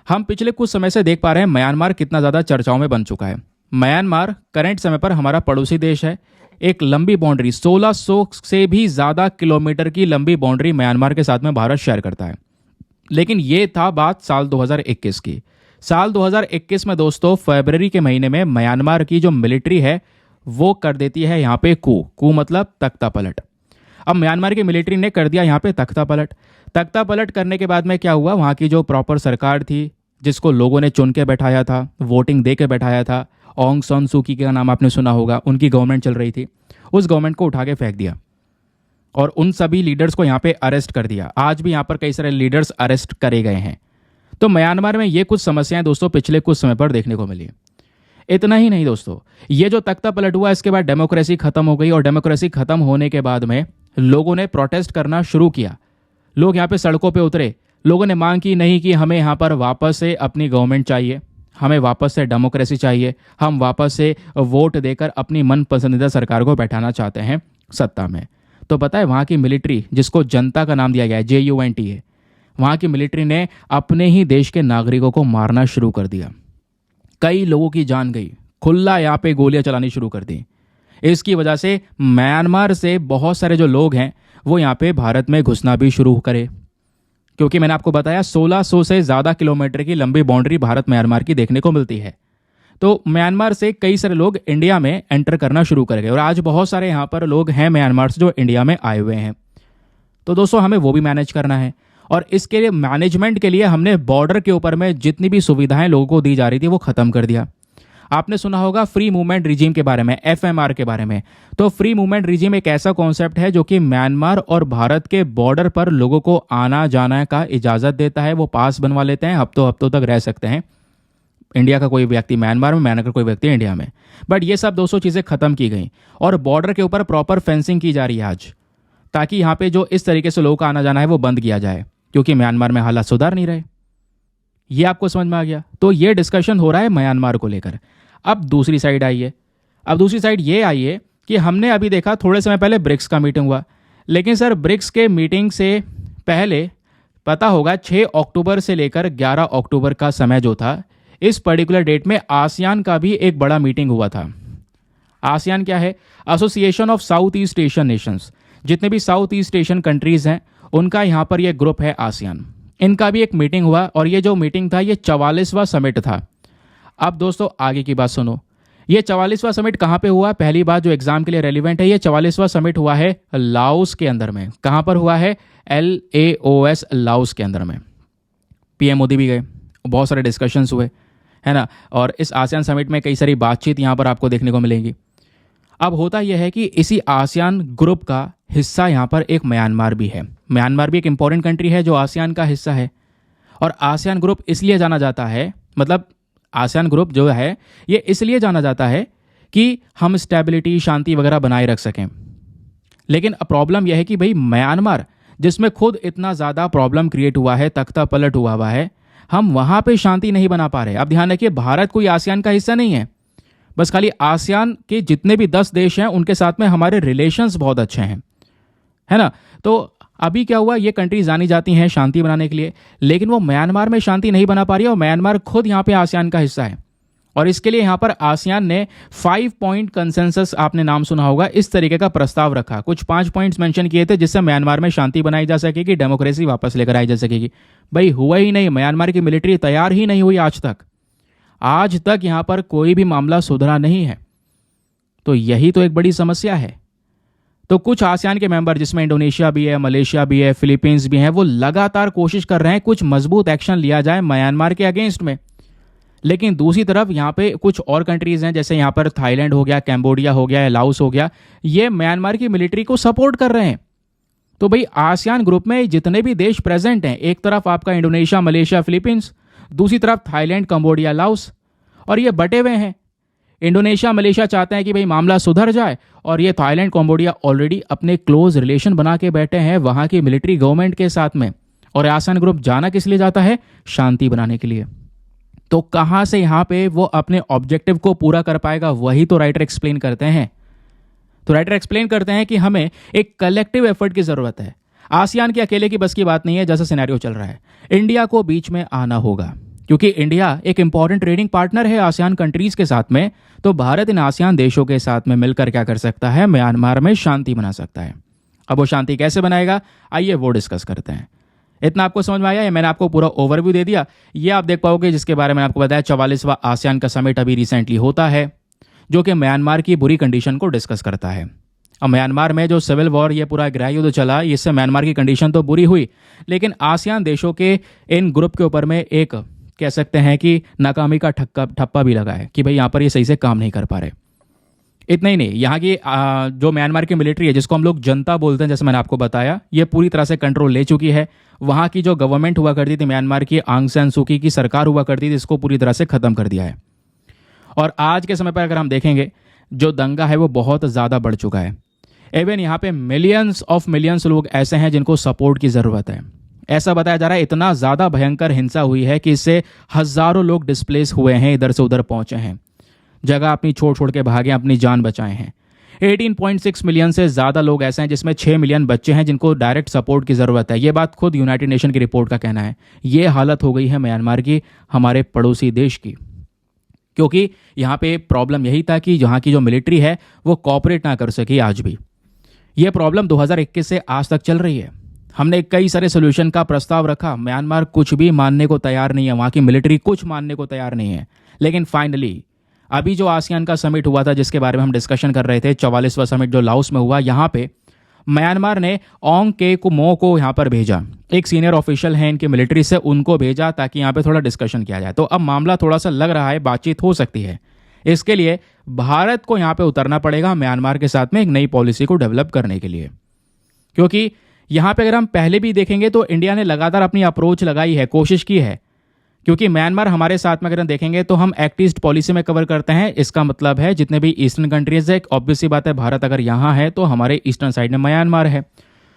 हम पिछले कुछ समय से देख पा रहे हैं म्यांमार कितना ज़्यादा चर्चाओं में बन चुका है। म्यांमार करंट समय पर हमारा पड़ोसी देश है। एक लंबी बाउंड्री 1600 से भी ज़्यादा किलोमीटर की लंबी बाउंड्री म्यांमार के साथ में भारत शेयर करता है। लेकिन ये था बात साल 2021 की। साल 2021 में दोस्तों फरवरी के महीने में म्यांमार की जो मिलिट्री है वो कर देती है यहाँ पे कू मतलब तख्ता पलट। अब म्यांमार की मिलिट्री ने कर दिया यहाँ पे तख्ता पलट। तख्ता पलट करने के बाद में क्या हुआ, वहाँ की जो प्रॉपर सरकार थी, जिसको लोगों ने चुन के बैठाया था, वोटिंग दे के बैठाया था, ऑंग सान सू की का नाम आपने सुना होगा, उनकी गवर्नमेंट चल रही थी, उस गवर्नमेंट को उठा के फेंक दिया। और उन सभी लीडर्स को यहाँ पे अरेस्ट कर दिया। आज भी यहाँ पर कई सारे लीडर्स अरेस्ट करे गए हैं। तो म्यांमार में ये कुछ समस्याएं दोस्तों पिछले कुछ समय पर देखने को मिली। इतना ही नहीं दोस्तों, ये जो तख्ता पलट हुआ इसके बाद डेमोक्रेसी खत्म हो गई, और डेमोक्रेसी खत्म होने के बाद में लोगों ने प्रोटेस्ट करना शुरू किया। लोग यहाँ पे सड़कों पे उतरे, लोगों ने मांग की नहीं कि हमें यहाँ पर वापस से अपनी गवर्नमेंट चाहिए, हमें वापस से डेमोक्रेसी चाहिए, हम वापस से वोट देकर अपनी मन पसंदीदा सरकार को बैठाना चाहते हैं सत्ता में। तो पता है वहाँ की मिलिट्री, जिसको जनता का नाम दिया गया है JUNTA, वहाँ की मिलिट्री ने अपने ही देश के नागरिकों को मारना शुरू कर दिया। कई लोगों की जान गई, खुला यहाँ पे गोलियां चलानी शुरू कर दी। इसकी वजह से म्यांमार से बहुत सारे जो लोग हैं वो यहाँ पे भारत में घुसना भी शुरू करे, क्योंकि मैंने आपको बताया 1600 से ज़्यादा किलोमीटर की लंबी बाउंड्री भारत म्यांमार की देखने को मिलती है। तो म्यांमार से कई सारे लोग इंडिया में एंटर करना शुरू कर गए, और आज बहुत सारे यहाँ पर लोग हैं म्यांमार से जो इंडिया में आए हुए हैं। तो दोस्तों हमें वो भी मैनेज करना है, और इसके लिए मैनेजमेंट के लिए हमने बॉर्डर के ऊपर में जितनी भी सुविधाएं लोगों को दी जा रही थी वो ख़त्म कर दिया। आपने सुना होगा फ्री मूवमेंट रिजीम के बारे में, FMR के बारे में। तो फ्री मूवमेंट रिजीम एक ऐसा कॉन्सेप्ट है जो कि म्यांमार और भारत के बॉर्डर पर लोगों को आना जाना का इजाज़त देता है। वो पास बनवा लेते हैं, हफ्तों हफ्तों तक रह सकते हैं, इंडिया का कोई व्यक्ति म्यांमार में, म्यांमार का कोई व्यक्ति इंडिया में। बट ये सब 200 चीज़ें ख़त्म की गई, और बॉर्डर के ऊपर प्रॉपर फेंसिंग की जा रही है आज, ताकि यहाँ पे जो इस तरीके से लोगों का आना जाना है वो बंद किया जाए, क्योंकि म्यांमार में हालात सुधार नहीं रहे। ये आपको समझ में आ गया? तो ये डिस्कशन हो रहा है म्यांमार को लेकर। अब दूसरी साइड आइए, अब दूसरी साइड ये आइए कि हमने अभी देखा थोड़े समय पहले ब्रिक्स का मीटिंग हुआ, लेकिन सर ब्रिक्स के मीटिंग से पहले पता होगा 6 अक्टूबर से लेकर 11 अक्टूबर का समय जो था, इस पर्टिकुलर डेट में आसियान का भी एक बड़ा मीटिंग हुआ था। आसियान क्या है? Association of south east Asian Nations. जितने भी साउथ ईस्ट एशियन कंट्रीज हैं उनका यहाँ पर ये ग्रुप है आसियान। इनका भी एक मीटिंग हुआ, और ये जो मीटिंग था ये 44वां समिट था। अब दोस्तों आगे की बात सुनो, ये 44वां समिट कहाँ पे हुआ? पहली बात जो एग्जाम के लिए रेलिवेंट है, ये 44वां समिट हुआ है लाओस के अंदर में। कहाँ पर हुआ है? LAOS, लाओस के अंदर में। PM मोदी भी गए, बहुत सारे डिस्कशंस हुए, है ना। और इस आसियान समिट में कई सारी बातचीत यहाँ पर आपको देखने को मिलेंगी। अब होता यह है कि इसी आसियान ग्रुप का हिस्सा यहाँ पर एक म्यांमार भी है। म्यांमार भी एक इंपॉर्टेंट कंट्री है जो आसियान का हिस्सा है। और आसियान ग्रुप इसलिए जाना जाता है, मतलब आसियान ग्रुप जो है ये इसलिए जाना जाता है कि हम स्टेबिलिटी, शांति वगैरह बनाए रख सकें। लेकिन प्रॉब्लम यह है कि भाई म्यांमार, जिसमें खुद इतना ज़्यादा प्रॉब्लम क्रिएट हुआ है, तख्ता पलट हुआ है, हम वहाँ पे शांति नहीं बना पा रहे। अब ध्यान रखिए, भारत कोई आसियान का हिस्सा नहीं है, बस खाली आसियान के जितने भी 10 देश हैं उनके साथ में हमारे रिलेशंस बहुत अच्छे हैं, है ना। तो अभी क्या हुआ, ये कंट्रीज आनी जाती हैं शांति बनाने के लिए, लेकिन वो म्यांमार में शांति नहीं बना पा रही है, और म्यांमार खुद यहाँ पे आसियान का हिस्सा है। और इसके लिए यहाँ पर आसियान ने 5 पॉइंट कंसेंसस, आपने नाम सुना होगा, इस तरीके का प्रस्ताव रखा। कुछ 5 पॉइंट्स मेंशन किए थे जिससे म्यांमार में शांति बनाई जा सकेगी, डेमोक्रेसी वापस लेकर आई जा सकेगी। भाई हुआ ही नहीं, म्यांमार की मिलिट्री तैयार ही नहीं हुई आज तक यहाँ पर कोई भी मामला सुधरा नहीं है। तो यही तो एक बड़ी समस्या है। तो कुछ आसियान के मेंबर, जिसमें इंडोनेशिया भी है, मलेशिया भी है, फिलीपींस भी हैं, वो लगातार कोशिश कर रहे हैं कुछ मजबूत एक्शन लिया जाए म्यांमार के अगेंस्ट में। लेकिन दूसरी तरफ यहाँ पे कुछ और कंट्रीज हैं, जैसे यहाँ पर थाईलैंड हो गया, कैम्बोडिया हो गया, लाओस हो गया, ये म्यांमार की मिलिट्री को सपोर्ट कर रहे हैं। तो भाई आसियान ग्रुप में जितने भी देश प्रेजेंट हैं, एक तरफ आपका इंडोनेशिया, मलेशिया, फिलीपींस, दूसरी तरफ थाईलैंड, कंबोडिया, लाओस, और ये बटे हुए हैं। इंडोनेशिया, मलेशिया चाहते हैं कि भाई मामला सुधर जाए, और ये थाईलैंड, कंबोडिया ऑलरेडी अपने क्लोज रिलेशन बना के बैठे हैं वहाँ की मिलिट्री गवर्नमेंट के साथ में। और आसियान ग्रुप जाना किस लिए जाता है? शांति बनाने के लिए। तो कहाँ से यहाँ पे वो अपने ऑब्जेक्टिव को पूरा कर पाएगा? वही तो राइटर एक्सप्लेन करते हैं। तो राइटर एक्सप्लेन करते हैं कि हमें एक कलेक्टिव एफर्ट की जरूरत है। आसियान के अकेले की बस की बात नहीं है, जैसा सिनेरियो चल रहा है। इंडिया को बीच में आना होगा, क्योंकि इंडिया एक इंपॉर्टेंट ट्रेडिंग पार्टनर है आसियान कंट्रीज के साथ में। तो भारत इन आसियान देशों के साथ में मिलकर क्या कर सकता है? म्यांमार में शांति बना सकता है। अब वो शांति कैसे बनाएगा, आइए वो डिस्कस करते हैं। इतना आपको समझ में आया? ये मैंने आपको पूरा ओवरव्यू दे दिया। ये आप देख पाओगे, जिसके बारे में आपको बताया 44वां आसियान का समिट अभी रिसेंटली होता है, जो कि म्यांमार की बुरी कंडीशन को डिस्कस करता है। अब म्यांमार में जो सिविल वॉर, ये पूरा गृह युद्ध चला, इससे म्यांमार की कंडीशन तो बुरी हुई, लेकिन आसियान देशों के इन ग्रुप के ऊपर में एक कह सकते हैं कि नाकामी का ठप्पा भी लगा है कि भाई यहाँ पर ये सही से काम नहीं कर पा रहे। इतना ही नहीं, यहाँ की जो म्यांमार की मिलिट्री है, जिसको हम लोग जनता बोलते हैं, जैसे मैंने आपको बताया, ये पूरी तरह से कंट्रोल ले चुकी है। वहाँ की जो गवर्नमेंट हुआ करती थी म्यांमार की, आंग सान सू की सरकार हुआ करती थी, इसको पूरी तरह से ख़त्म कर दिया है। और आज के समय पर अगर हम देखेंगे, जो दंगा है वो बहुत ज़्यादा बढ़ चुका है। इवन यहाँ पे मिलियंस लोग ऐसे हैं जिनको सपोर्ट की ज़रूरत है। ऐसा बताया जा रहा है इतना ज़्यादा भयंकर हिंसा हुई है कि इससे हज़ारों लोग डिस्प्लेस हुए हैं, इधर से उधर पहुँचे हैं, जगह अपनी छोड़ छोड़ के भागे, अपनी जान बचाए हैं। 18.6 मिलियन से ज़्यादा लोग ऐसे हैं, जिसमें 6 मिलियन बच्चे हैं जिनको डायरेक्ट सपोर्ट की ज़रूरत है। ये बात खुद यूनाइटेड नेशन की रिपोर्ट का कहना है। ये हालत हो गई है म्यांमार की, हमारे पड़ोसी देश की, क्योंकि यहाँ पे प्रॉब्लम यही था कि यहाँ की जो मिलिट्री है वो कॉपरेट ना कर सकी। आज भी ये प्रॉब्लम 2021 से आज तक चल रही है। हमने कई सारे सोल्यूशन का प्रस्ताव रखा, म्यांमार कुछ भी मानने को तैयार नहीं है, वहाँ की मिलिट्री कुछ मानने को तैयार नहीं है। लेकिन फाइनली अभी जो आसियान का समिट हुआ था, जिसके बारे में हम डिस्कशन कर रहे थे, 44वां समिट जो लाओस में हुआ, यहाँ पे म्यांमार ने ओंग के मो को यहाँ पर भेजा। एक सीनियर ऑफिशियल है इनकी मिलिट्री से, उनको भेजा ताकि यहाँ पे थोड़ा डिस्कशन किया जाए। तो अब मामला थोड़ा सा लग रहा है बातचीत हो सकती है। इसके लिए भारत को यहाँ पे उतरना पड़ेगा म्यांमार के साथ में एक नई पॉलिसी को डेवलप करने के लिए, क्योंकि यहाँ पे अगर हम पहले भी देखेंगे तो इंडिया ने लगातार अपनी अप्रोच लगाई है, कोशिश की है। क्योंकि म्यांमार हमारे साथ में अगर हम देखेंगे तो हम एक्ट ईस्ट पॉलिसी में कवर करते हैं। इसका मतलब है जितने भी ईस्टर्न कंट्रीज है, ऑब्वियस सी बात है, भारत अगर यहाँ है तो हमारे ईस्टर्न साइड में म्यांमार है।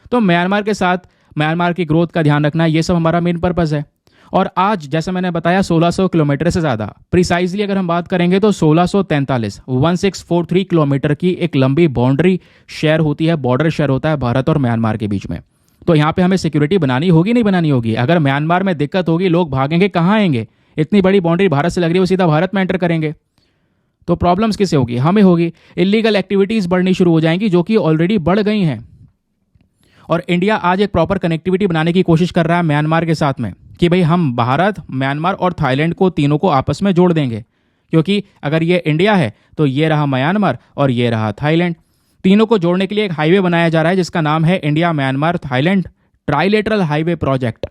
तो म्यांमार के साथ म्यांमार की ग्रोथ का ध्यान रखना, ये सब हमारा मेन पर्पज़ है। और आज जैसे मैंने बताया 1600 किलोमीटर से ज़्यादा, प्रिसाइजली अगर हम बात करेंगे तो 1643 किलोमीटर की एक लंबी बाउंड्री शेयर होती है, बॉर्डर शेयर होता है भारत और म्यांमार के बीच में। तो यहाँ पे हमें सिक्योरिटी बनानी होगी, नहीं बनानी होगी? अगर म्यांमार में दिक्कत होगी, लोग भागेंगे, कहाँ आएंगे? इतनी बड़ी बाउंड्री भारत से लग रही है, वो सीधा भारत में एंटर करेंगे, तो प्रॉब्लम्स किसे होगी? हमें होगी। इलीगल एक्टिविटीज़ बढ़नी शुरू हो जाएंगी, जो कि ऑलरेडी बढ़ गई हैं। और इंडिया आज एक प्रॉपर कनेक्टिविटी बनाने की कोशिश कर रहा है म्यांमार के साथ में, कि भाई हम भारत, म्यांमार और थाईलैंड को, तीनों को आपस में जोड़ देंगे। क्योंकि अगर ये इंडिया है तो ये रहा म्यांमार और ये रहा थाईलैंड। तीनों को जोड़ने के लिए एक हाईवे बनाया जा रहा है, जिसका नाम है India Myanmar Thailand trilateral highway project,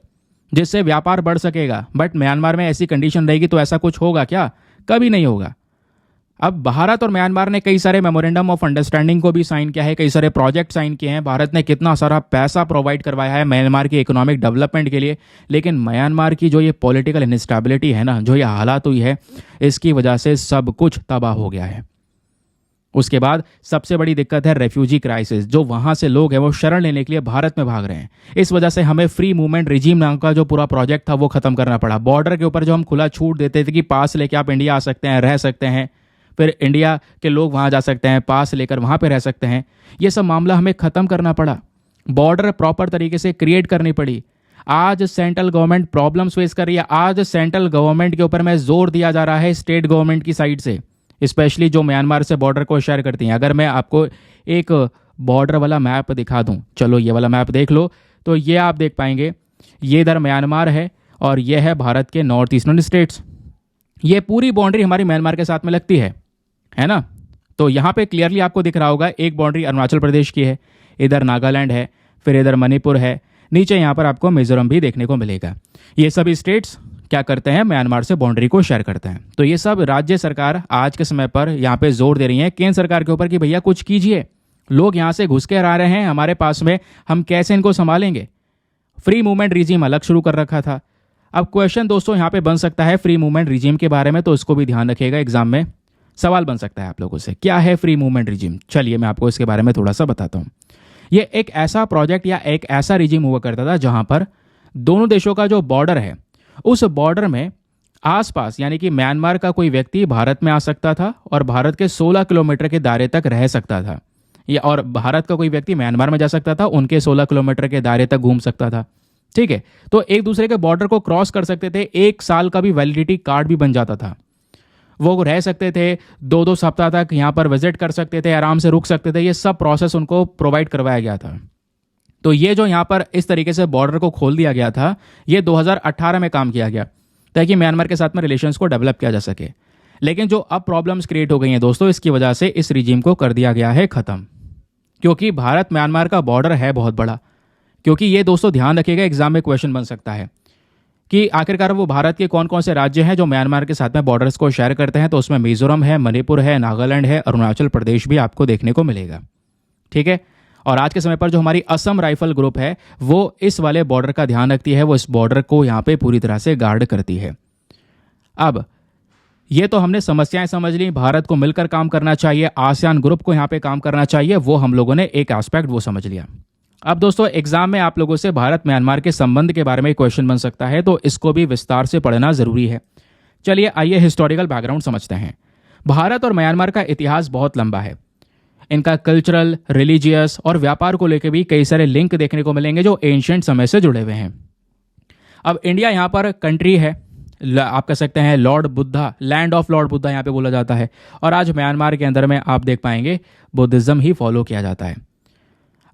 जिससे व्यापार बढ़ सकेगा। बट म्यांमार में ऐसी कंडीशन रहेगी तो ऐसा कुछ होगा क्या? कभी नहीं होगा। अब भारत और म्यांमार ने कई सारे मेमोरेंडम ऑफ अंडरस्टैंडिंग को भी साइन किया है, कई सारे प्रोजेक्ट साइन किए हैं। भारत ने कितना सारा पैसा प्रोवाइड करवाया है म्यांमार की इकोनॉमिक डेवलपमेंट के लिए। लेकिन म्यांमार की जो ये पॉलिटिकल इंस्टेबिलिटी है ना, जो ये हालात हुई है, इसकी वजह से सब कुछ तबाह हो गया है। उसके बाद सबसे बड़ी दिक्कत है रेफ्यूजी क्राइसिस। जो वहाँ से लोग हैं वो शरण लेने के लिए भारत में भाग रहे हैं। इस वजह से हमें फ्री मूवमेंट रिजीम नाम का जो पूरा प्रोजेक्ट था वो खत्म करना पड़ा। बॉर्डर के ऊपर जो हम खुला छूट देते थे कि पास लेके आप इंडिया आ सकते हैं, रह सकते हैं, फिर इंडिया के लोग वहाँ जा सकते हैं, पास लेकर वहाँ पे रह सकते हैं, ये सब मामला हमें ख़त्म करना पड़ा। बॉर्डर प्रॉपर तरीके से क्रिएट करनी पड़ी। आज सेंट्रल गवर्नमेंट प्रॉब्लम्स फेस कर रही है। आज सेंट्रल गवर्नमेंट के ऊपर में जोर दिया जा रहा है स्टेट गवर्नमेंट की साइड से, स्पेशली जो म्यांमार से बॉर्डर को शेयर करती हैं। अगर मैं आपको एक बॉर्डर वाला मैप दिखा दूं, चलो ये वाला मैप देख लो, तो ये आप देख पाएंगे, ये इधर म्यांमार है और ये है भारत के नॉर्थ ईस्टर्न स्टेट्स। ये पूरी बाउंड्री हमारी म्यांमार के साथ में लगती है ना? तो यहाँ पे क्लियरली आपको दिख रहा होगा, एक बाउंड्री अरुणाचल प्रदेश की है, इधर नागालैंड है, फिर इधर मणिपुर है, नीचे यहाँ पर आपको मिजोरम भी देखने को मिलेगा। ये सभी स्टेट्स क्या करते हैं? म्यांमार से बाउंड्री को शेयर करते हैं। तो ये सब राज्य सरकार आज के समय पर यहाँ पे जोर दे रही है केंद्र सरकार के ऊपर कि भैया कुछ कीजिए, लोग यहाँ से घुस के आ रहे हैं हमारे पास में, हम कैसे इनको संभालेंगे? फ्री मूवमेंट रिजीम अलग शुरू कर रखा था। अब क्वेश्चन दोस्तों यहाँ पे बन सकता है फ्री मूवमेंट रिजीम के बारे में, तो इसको भी ध्यान रखिएगा, एग्जाम में सवाल बन सकता है आप लोगों से, क्या है फ्री मूवमेंट रिजीम? चलिए मैं आपको इसके बारे में थोड़ा सा बताता हूँ। ये एक ऐसा प्रोजेक्ट या एक ऐसा रिजीम हुआ करता था जहाँ पर दोनों देशों का जो बॉर्डर है, उस बॉर्डर में आसपास यानी कि म्यांमार का कोई व्यक्ति भारत में आ सकता था और भारत के 16 किलोमीटर के दायरे तक रह सकता था, या और भारत का कोई व्यक्ति म्यांमार में जा सकता था, उनके 16 किलोमीटर के दायरे तक घूम सकता था। ठीक है, तो एक दूसरे के बॉर्डर को क्रॉस कर सकते थे, 1 साल का भी वैलिडिटी कार्ड भी बन जाता था। वो रह सकते थे, 2-2 सप्ताह तक यहाँ पर विजिट कर सकते थे, आराम से रुक सकते थे, ये सब प्रोसेस उनको प्रोवाइड करवाया गया था। तो ये जो यहाँ पर इस तरीके से बॉर्डर को खोल दिया गया था, ये 2018 में काम किया गया ताकि म्यांमार के साथ में रिलेशंस को डेवलप किया जा सके। लेकिन जो अब प्रॉब्लम्स क्रिएट हो गई हैं दोस्तों, इसकी वजह से इस रिजीम को कर दिया गया है ख़त्म, क्योंकि भारत म्यांमार का बॉर्डर है बहुत बड़ा। क्योंकि ये दोस्तों ध्यान रखिएगा, एग्जाम में क्वेश्चन बन सकता है कि आखिरकार वो भारत के कौन कौन से राज्य हैं जो म्यांमार के साथ में बॉर्डर्स को शेयर करते हैं। तो उसमें मिजोरम है, मणिपुर है, नागालैंड है, अरुणाचल प्रदेश भी आपको देखने को मिलेगा। ठीक है। और आज के समय पर जो हमारी असम राइफल ग्रुप है वो इस वाले बॉर्डर का ध्यान रखती है, वो इस बॉर्डर को यहाँ पे पूरी तरह से गार्ड करती है। अब ये तो हमने समस्याएं समझ ली, भारत को मिलकर काम करना चाहिए, आसियान ग्रुप को यहाँ पे काम करना चाहिए, वो हम लोगों ने एक एस्पेक्ट वो समझ लिया। अब दोस्तों एग्जाम में आप लोगों से भारत म्यांमार के संबंध के बारे में क्वेश्चन बन सकता है, तो इसको भी विस्तार से पढ़ना जरूरी है। चलिए आइए हिस्टोरिकल बैकग्राउंड समझते हैं। भारत और म्यांमार का इतिहास बहुत लंबा है। इनका कल्चरल, रिलीजियस और व्यापार को लेकर भी कई सारे लिंक देखने को मिलेंगे जो एंशिएंट समय से जुड़े हुए हैं। अब इंडिया यहाँ पर कंट्री है, आप कह सकते हैं Lord Buddha, land of Lord Buddha यहाँ पे बोला जाता है। और आज म्यांमार के अंदर में आप देख पाएंगे बुद्धिज्म ही फॉलो किया जाता है।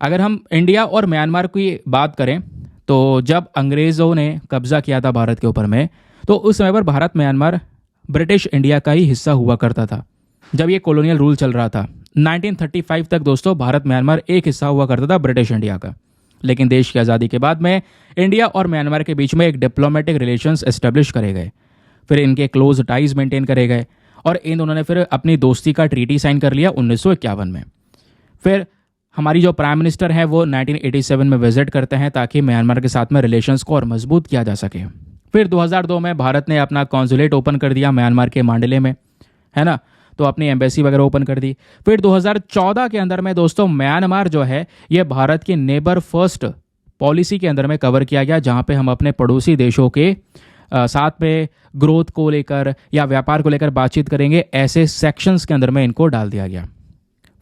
अगर हम इंडिया और म्यांमार की बात करें तो जब अंग्रेज़ों ने कब्जा किया था भारत के ऊपर में, तो उस समय पर भारत म्यांमार ब्रिटिश इंडिया का ही हिस्सा हुआ करता था। जब ये कॉलोनियल रूल चल रहा था 1935 तक दोस्तों, भारत म्यांमार एक हिस्सा हुआ करता था ब्रिटिश इंडिया का। लेकिन देश की आज़ादी के बाद में इंडिया और म्यांमार के बीच में एक डिप्लोमेटिक रिलेशंस एस्टेब्लिश करे गए, फिर इनके क्लोज टाइज मेंटेन करे गए और इन दोनों ने फिर अपनी दोस्ती का ट्रीटी साइन कर लिया 1951 में। फिर हमारी जो प्राइम मिनिस्टर है वो 1987 में विजिट करते हैं ताकि म्यांमार के साथ में रिलेशंस को और मजबूत किया जा सके। फिर 2002 में भारत ने अपना कॉन्सुलेट ओपन कर दिया म्यांमार के मांडले में, है ना, तो अपनी एम्बेसी वगैरह ओपन कर दी। फिर 2014 के अंदर में दोस्तों म्यांमार जो है ये भारत की नेबर फर्स्ट पॉलिसी के अंदर में कवर किया गया, जहां पे हम अपने पड़ोसी देशों के साथ में ग्रोथ को लेकर या व्यापार को लेकर बातचीत करेंगे, ऐसे सेक्शंस के अंदर में इनको डाल दिया गया।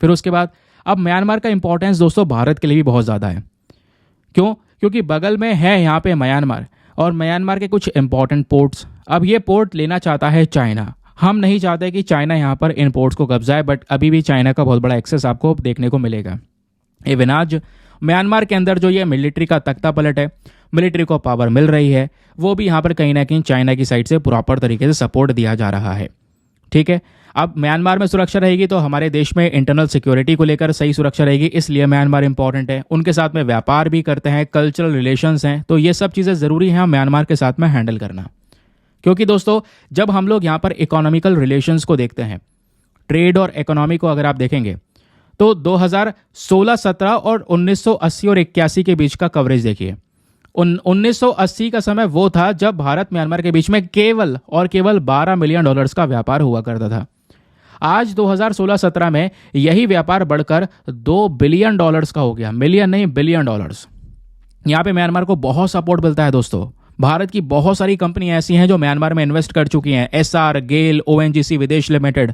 फिर उसके बाद अब म्यांमार का इंपॉर्टेंस दोस्तों भारत के लिए भी बहुत ज़्यादा है। क्यों? क्योंकि बगल में है यहाँ पे म्यांमार और म्यांमार के कुछ इंपॉर्टेंट पोर्ट्स। अब ये पोर्ट लेना चाहता है चाइना। हम नहीं चाहते कि चाइना यहाँ पर इन पोर्ट्स को कब्जाए, बट अभी भी चाइना का बहुत बड़ा एक्सेस आपको देखने को मिलेगा। इवन आज म्यांमार के अंदर जो ये मिलिट्री का तख्ता पलट है, मिलिट्री को पावर मिल रही है, वो भी यहाँ पर कहीं ना कहीं चाइना की साइड से प्रॉपर तरीके से सपोर्ट दिया जा रहा है। ठीक है। अब म्यांमार में सुरक्षा रहेगी तो हमारे देश में इंटरनल सिक्योरिटी को लेकर सही सुरक्षा रहेगी, इसलिए म्यांमार इंपॉर्टेंट है। उनके साथ में व्यापार भी करते हैं, कल्चरल रिलेशंस हैं, तो ये सब चीज़ें ज़रूरी हैं म्यांमार के साथ में हैंडल करना। क्योंकि दोस्तों जब हम लोग यहाँ पर इकोनॉमिकल रिलेशंस को देखते हैं, ट्रेड और इकोनॉमी को अगर आप देखेंगे तो 2016-17 और 1980 और 81 के बीच का कवरेज देखिए। 1980 का समय वो था जब भारत म्यांमार के बीच में केवल और केवल $12 मिलियन का व्यापार हुआ करता था। आज 2016-17 में यही व्यापार बढ़कर $2 बिलियन का हो गया, मिलियन नहीं बिलियन डॉलर्स। यहाँ पे म्यांमार को बहुत सपोर्ट मिलता है दोस्तों। भारत की बहुत सारी कंपनी ऐसी हैं जो म्यांमार में इन्वेस्ट कर चुकी हैं, एसआर, गेल, ओएनजीसी विदेश लिमिटेड,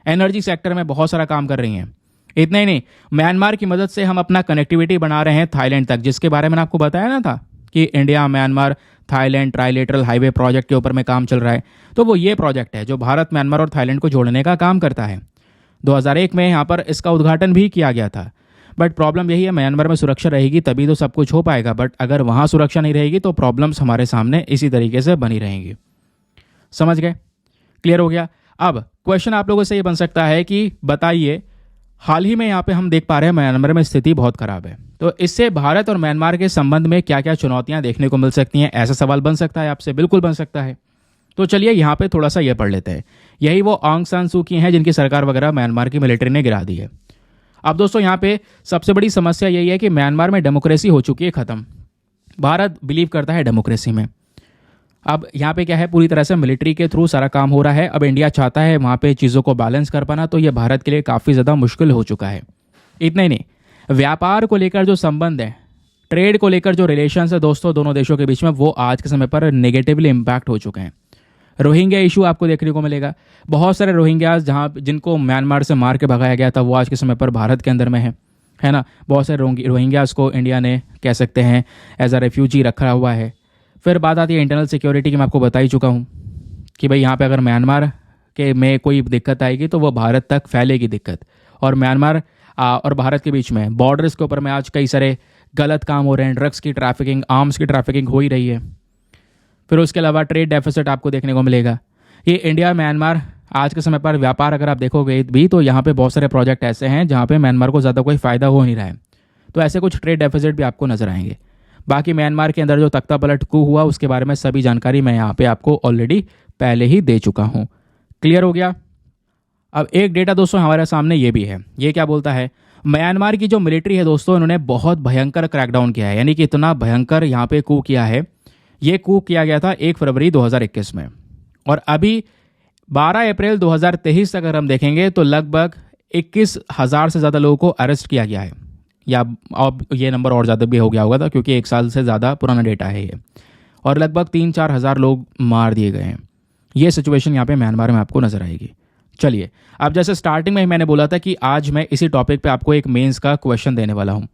एनर्जी सेक्टर में बहुत सारा काम कर रही हैं। इतना ही नहीं, म्यांमार की मदद से हम अपना कनेक्टिविटी बना रहे हैं थाईलैंड तक, जिसके बारे में आपको बताया ना था कि India Myanmar Thailand trilateral highway project के ऊपर में काम चल रहा है। तो वो ये प्रोजेक्ट है जो भारत म्यांमार और थाईलैंड को जोड़ने का काम करता है। 2001 में यहाँ पर इसका उद्घाटन भी किया गया था। बट प्रॉब्लम यही है, म्यांमार में सुरक्षा रहेगी तभी तो सब कुछ हो पाएगा, बट अगर वहाँ सुरक्षा नहीं रहेगी तो प्रॉब्लम्स हमारे सामने इसी तरीके से बनी रहेंगी। समझ गए? क्लियर हो गया? अब क्वेश्चन आप लोगों से ये बन सकता है कि बताइए, हाल ही में यहाँ पे हम देख पा रहे हैं म्यांमार में स्थिति बहुत खराब है, तो इससे भारत और म्यांमार के संबंध में क्या क्या चुनौतियां देखने को मिल सकती हैं? ऐसा सवाल बन सकता है आपसे, बिल्कुल बन सकता है। तो चलिए यहाँ पे थोड़ा सा ये पढ़ लेते हैं। यही वो आंग सान सू की हैं जिनकी सरकार वगैरह म्यांमार की मिलिट्री ने गिरा दी है। अब दोस्तों यहाँ पे सबसे बड़ी समस्या यही है कि म्यांमार में डेमोक्रेसी हो चुकी है खत्म। भारत बिलीव करता है डेमोक्रेसी में। अब यहाँ पे क्या है, पूरी तरह से मिलिट्री के थ्रू सारा काम हो रहा है। अब इंडिया चाहता है वहाँ पे चीज़ों को बैलेंस कर पाना, तो ये भारत के लिए काफ़ी ज़्यादा मुश्किल हो चुका है। इतना ही नहीं, व्यापार को लेकर जो संबंध है, ट्रेड को लेकर जो रिलेशंस है दोस्तों दोनों देशों के बीच में, वो आज के समय पर नेगेटिवली इम्पैक्ट हो चुके हैं। रोहिंग्या इशू आपको देखने को मिलेगा। बहुत सारे रोहिंग्याज जहाँ जिनको म्यांमार से मार के भगाया गया था वो आज के समय पर भारत के अंदर में है ना। बहुत सारे रोहिंग्याज को इंडिया ने कह सकते हैं एज अ रेफ्यूजी रखा हुआ है। फिर बात आती है इंटरनल सिक्योरिटी की। मैं आपको बता ही चुका हूँ कि भाई यहाँ पे अगर म्यांमार के में कोई दिक्कत आएगी तो वो भारत तक फैलेगी दिक्कत। और म्यांमार और भारत के बीच में बॉर्डर्स के ऊपर में आज कई सारे गलत काम हो रहे हैं, ड्रग्स की ट्रैफिकिंग, आर्म्स की ट्रैफिकिंग हो ही रही है। फिर उसके अलावा ट्रेड डेफिसिट आपको देखने को मिलेगा। ये इंडिया म्यांमार आज के समय पर व्यापार अगर आप देखोगे भी तो यहाँ पे बहुत सारे प्रोजेक्ट ऐसे हैं जहाँ पे म्यांमार को ज़्यादा कोई फ़ायदा हो नहीं रहा है, तो ऐसे कुछ ट्रेड डेफिसिट भी आपको नजर आएंगे। बाकी म्यांमार के अंदर जो तख्ता पलट कू हुआ उसके बारे में सभी जानकारी मैं यहाँ पे आपको ऑलरेडी पहले ही दे चुका हूँ। क्लियर हो गया। अब एक डेटा दोस्तों हमारे सामने ये भी है, ये क्या बोलता है, म्यांमार की जो मिलिट्री है दोस्तों, इन्होंने बहुत भयंकर क्रैकडाउन किया है, यानी कि इतना भयंकर यहाँ पे कू किया है। ये कू किया गया था 1 फरवरी 2021 में, और अभी 12 अप्रैल 2023 तक अगर हम देखेंगे तो लगभग 21,000 से ज़्यादा लोगों को अरेस्ट किया गया है, या अब ये नंबर और ज़्यादा भी हो गया होगा था क्योंकि 1 साल से ज़्यादा पुराना डेटा है ये, और लगभग 3-4 हज़ार लोग मार दिए गए हैं। ये सिचुएशन यहाँ पे म्यांमार में आपको नजर आएगी। चलिए, अब जैसे स्टार्टिंग में ही मैंने बोला था कि आज मैं इसी टॉपिक पे आपको एक मेंस का क्वेश्चन देने वाला हूँ।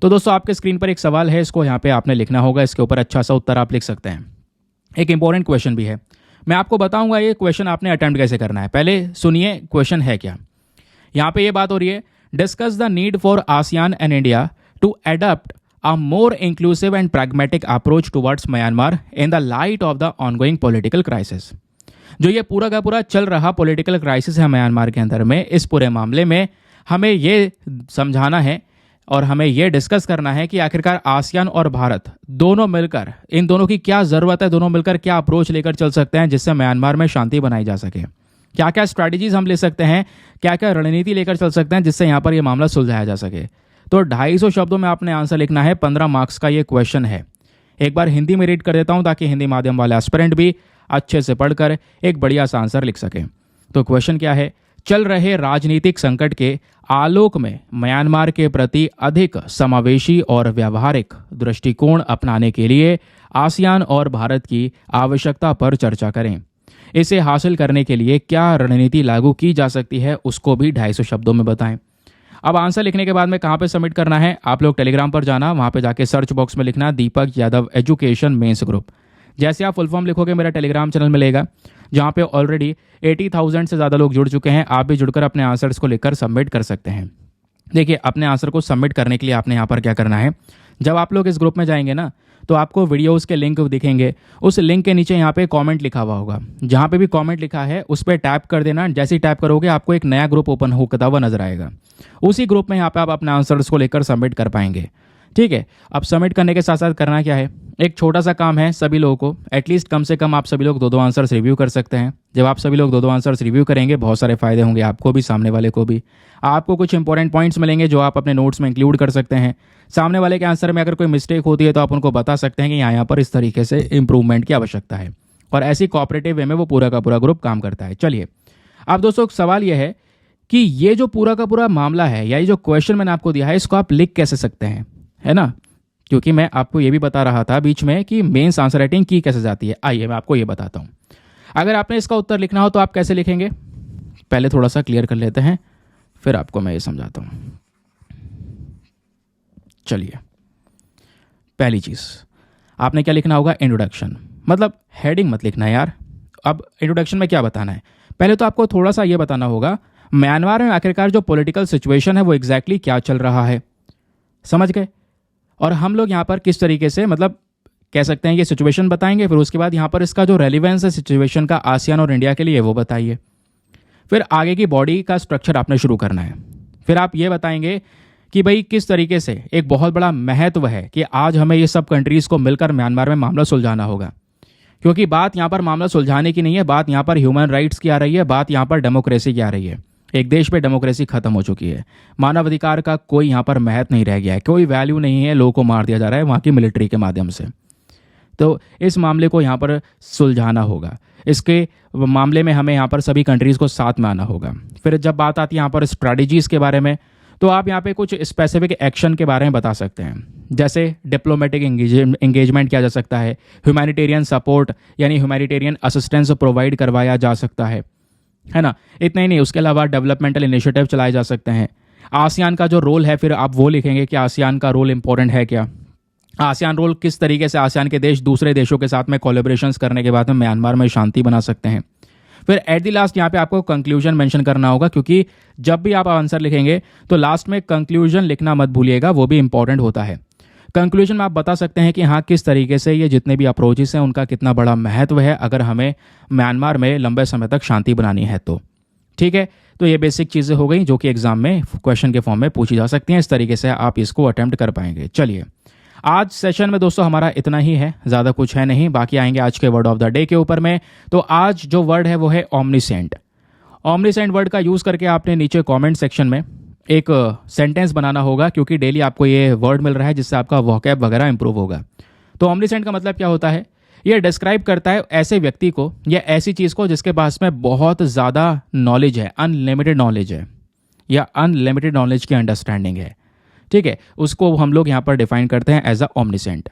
तो दोस्तों आपके स्क्रीन पर एक सवाल है, इसको यहाँ पे आपने लिखना होगा, इसके ऊपर अच्छा सा उत्तर आप लिख सकते हैं। एक इंपॉर्टेंट क्वेश्चन भी है, मैं आपको बताऊंगा ये क्वेश्चन आपने अटेम्प्ट कैसे करना है। पहले सुनिए क्वेश्चन है क्या। यहाँ पे ये बात हो रही है, discuss the need for ASEAN and India to adapt a more inclusive and pragmatic approach towards Myanmar in the light of the ongoing political crisis। जो ये पूरा का पूरा चल रहा पॉलिटिकल क्राइसिस है म्यांमार के अंदर में, इस पूरे मामले में हमें ये समझाना है और हमें ये डिस्कस करना है कि आखिरकार आसियान और भारत दोनों मिलकर, इन दोनों की क्या ज़रूरत है, दोनों मिलकर क्या अप्रोच लेकर चल सकते हैं जिससे म्यांमार में शांति बनाई जा सके, क्या क्या स्ट्रैटेजीज हम ले सकते हैं, क्या क्या रणनीति लेकर चल सकते हैं जिससे यहाँ पर ये मामला सुलझाया जा सके। तो 250 शब्दों में आपने आंसर लिखना है। 15 मार्क्स का ये क्वेश्चन है। एक बार हिंदी में रीड कर देता हूं ताकि हिंदी माध्यम वाले एस्पिरेंट भी अच्छे से पढ़कर एक बढ़िया सा आंसर लिख सकें। तो क्वेश्चन क्या है, चल रहे राजनीतिक संकट के आलोक में म्यांमार के प्रति अधिक समावेशी और व्यावहारिक दृष्टिकोण अपनाने के लिए आसियान और भारत की आवश्यकता पर चर्चा करें। इसे हासिल करने के लिए क्या रणनीति लागू की जा सकती है, उसको भी 250 शब्दों में बताएं। अब आंसर लिखने के बाद में कहाँ पे सबमिट करना है, आप लोग टेलीग्राम पर जाना, वहाँ पे जाके सर्च बॉक्स में लिखना दीपक यादव एजुकेशन मेंस ग्रुप। जैसे आप फुल फॉर्म लिखोगे मेरा टेलीग्राम चैनल मिलेगा जहाँ पे ऑलरेडी 80,000 से ज़्यादा लोग जुड़ चुके हैं। आप भी जुड़कर अपने आंसर्स को लिखकर सबमिट कर सकते हैं। देखिए, अपने आंसर को सबमिट करने के लिए आपने यहाँ पर क्या करना है, जब आप लोग इस ग्रुप में जाएंगे ना तो आपको वीडियोस के लिंक दिखेंगे, उस लिंक के नीचे यहाँ पे कमेंट लिखा हुआ होगा, जहाँ पे भी कमेंट लिखा है उस पर टैप कर देना। जैसे ही टैप करोगे आपको एक नया ग्रुप ओपन होता हुआ नजर आएगा, उसी ग्रुप में यहाँ पे आप अपने आंसर्स को लेकर सबमिट कर पाएंगे। ठीक है, अब सबमिट करने के साथ साथ करना क्या है, एक छोटा सा काम है सभी लोगों को, एटलीस्ट कम से कम आप सभी लोग 2-2 आंसर्स रिव्यू कर सकते हैं। जब आप सभी लोग 2-2 आंसर्स रिव्यू करेंगे बहुत सारे फायदे होंगे, आपको भी सामने वाले को भी। आपको कुछ इंपॉर्टेंट पॉइंट्स मिलेंगे जो आप अपने नोट्स में इंक्लूड कर सकते हैं। सामने वाले के आंसर में अगर कोई मिस्टेक होती है तो आप उनको बता सकते हैं कि यहाँ पर इस तरीके से इंप्रूवमेंट की आवश्यकता है, और ऐसी कोऑपरेटिव वे में वो पूरा का पूरा ग्रुप काम करता है। चलिए, अब दोस्तों सवाल यह है कि ये जो पूरा का पूरा मामला है या ये जो क्वेश्चन मैंने आपको दिया है इसको आप लिख कैसे सकते हैं, है ना, क्योंकि मैं आपको ये भी बता रहा था बीच में कि मेंस आंसर राइटिंग की कैसे जाती है। आइए मैं आपको ये बताता हूँ। अगर आपने इसका उत्तर लिखना हो तो आप कैसे लिखेंगे, पहले थोड़ा सा क्लियर कर लेते हैं, फिर आपको मैं ये समझाता हूँ। चलिए, पहली चीज़ आपने क्या लिखना होगा, इंट्रोडक्शन, मतलब हेडिंग मत लिखना यार। अब इंट्रोडक्शन में क्या बताना है, पहले तो आपको थोड़ा सा ये बताना होगा म्यांमार में आखिरकार जो पॉलिटिकल सिचुएशन है वो एग्जैक्टली क्या चल रहा है, समझ गए, और हम लोग यहाँ पर किस तरीके से, मतलब कह सकते हैं ये सिचुएशन बताएंगे, फिर उसके बाद यहाँ पर इसका जो रेलिवेंस है सिचुएशन का आसियान और इंडिया के लिए वो बताइए। फिर आगे की बॉडी का स्ट्रक्चर आपने शुरू करना है। फिर आप ये बताएंगे कि भाई किस तरीके से एक बहुत बड़ा महत्व है कि आज हमें ये सब कंट्रीज़ को मिलकर म्यांमार में मामला सुलझाना होगा, क्योंकि बात यहाँ पर मामला सुलझाने की नहीं है, बात यहाँ पर ह्यूमन राइट्स की आ रही है, बात यहाँ पर डेमोक्रेसी की आ रही है। एक देश पे डेमोक्रेसी खत्म हो चुकी है, मानवाधिकार का कोई यहाँ पर महत्व नहीं रह गया है, कोई वैल्यू नहीं है, लोगों को मार दिया जा रहा है वहाँ की मिलिट्री के माध्यम से। तो इस मामले को यहाँ पर सुलझाना होगा, इसके मामले में हमें यहाँ पर सभी कंट्रीज़ को साथ में आना होगा। फिर जब बात आती है यहाँ पर स्ट्रैटेजीज़ के बारे में, तो आप यहाँ पे कुछ स्पेसिफिक एक्शन के बारे में बता सकते हैं, जैसे डिप्लोमेटिक एंगेजमेंट किया जा सकता है, ह्यूमैनिटेरियन सपोर्ट यानी ह्यूमैनिटेरियन असिस्टेंस प्रोवाइड करवाया जा सकता है ना। इतना ही नहीं, उसके अलावा डेवलपमेंटल इनिशिएटिव चलाए जा सकते हैं। आसियान का जो रोल है, फिर आप वो लिखेंगे कि आसियान का रोल इंपॉर्टेंट है क्या, आसियान रोल किस तरीके से आसियान के देश दूसरे देशों के साथ में कोलैबोरेशंस करने के बाद में म्यांमार में शांति बना सकते हैं। फिर एट द लास्ट यहाँ पे आपको कंक्लूजन मेंशन करना होगा, क्योंकि जब भी आप आंसर लिखेंगे तो लास्ट में कंक्लूजन लिखना मत भूलिएगा, वो भी इंपॉर्टेंट होता है। कंक्लूजन में आप बता सकते हैं कि हाँ किस तरीके से ये जितने भी अप्रोचेस हैं उनका कितना बड़ा महत्व है अगर हमें म्यांमार में लंबे समय तक शांति बनानी है तो। ठीक है, तो ये बेसिक चीज़ें हो गई जो कि एग्जाम में क्वेश्चन के फॉर्म में पूछी जा सकती हैं। इस तरीके से आप इसको अटेम्प्ट कर पाएंगे। चलिए, आज सेशन में दोस्तों हमारा इतना ही है, ज़्यादा कुछ है नहीं। बाकी आएंगे आज के वर्ड ऑफ द डे के ऊपर में। तो आज जो वर्ड है वो है ओमनीसेंट। ओमनीसेंट वर्ड का यूज़ करके आपने नीचे कमेंट सेक्शन में एक सेंटेंस बनाना होगा, क्योंकि डेली आपको ये वर्ड मिल रहा है जिससे आपका वोकैब वगैरह इंप्रूव होगा। तो ओमनीसेंट का मतलब क्या होता है? ये डिस्क्राइब करता है ऐसे व्यक्ति को या ऐसी चीज़ को जिसके पास में बहुत ज़्यादा नॉलेज है, अनलिमिटेड नॉलेज है या अनलिमिटेड नॉलेज की अंडरस्टैंडिंग है। ठीक है, उसको हम लोग यहाँ पर डिफाइन करते हैं एज अ ओमनीसेंट।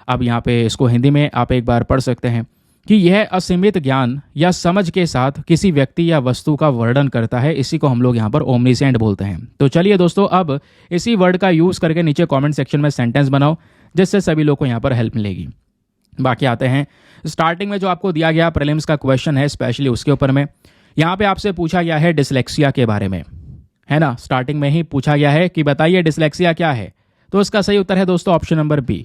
अब यहाँ पे इसको हिंदी में आप एक बार पढ़ सकते हैं कि यह असीमित ज्ञान या समझ के साथ किसी व्यक्ति या वस्तु का वर्णन करता है। इसी को हम लोग यहाँ पर ओमनीसेंट बोलते हैं। तो चलिए दोस्तों, अब इसी वर्ड का यूज़ करके नीचे कमेंट सेक्शन में सेंटेंस बनाओ, जिससे सभी लोग को यहाँ पर हेल्प मिलेगी। बाकी आते हैं स्टार्टिंग में जो आपको दिया गया प्रीलिम्स का क्वेश्चन है, स्पेशली उसके ऊपर में यहाँ पे आपसे पूछा गया है डिसलेक्सिया के बारे में, है ना। स्टार्टिंग में ही पूछा गया है कि बताइए डिसलेक्सिया क्या है। तो इसका सही उत्तर है दोस्तों ऑप्शन नंबर बी।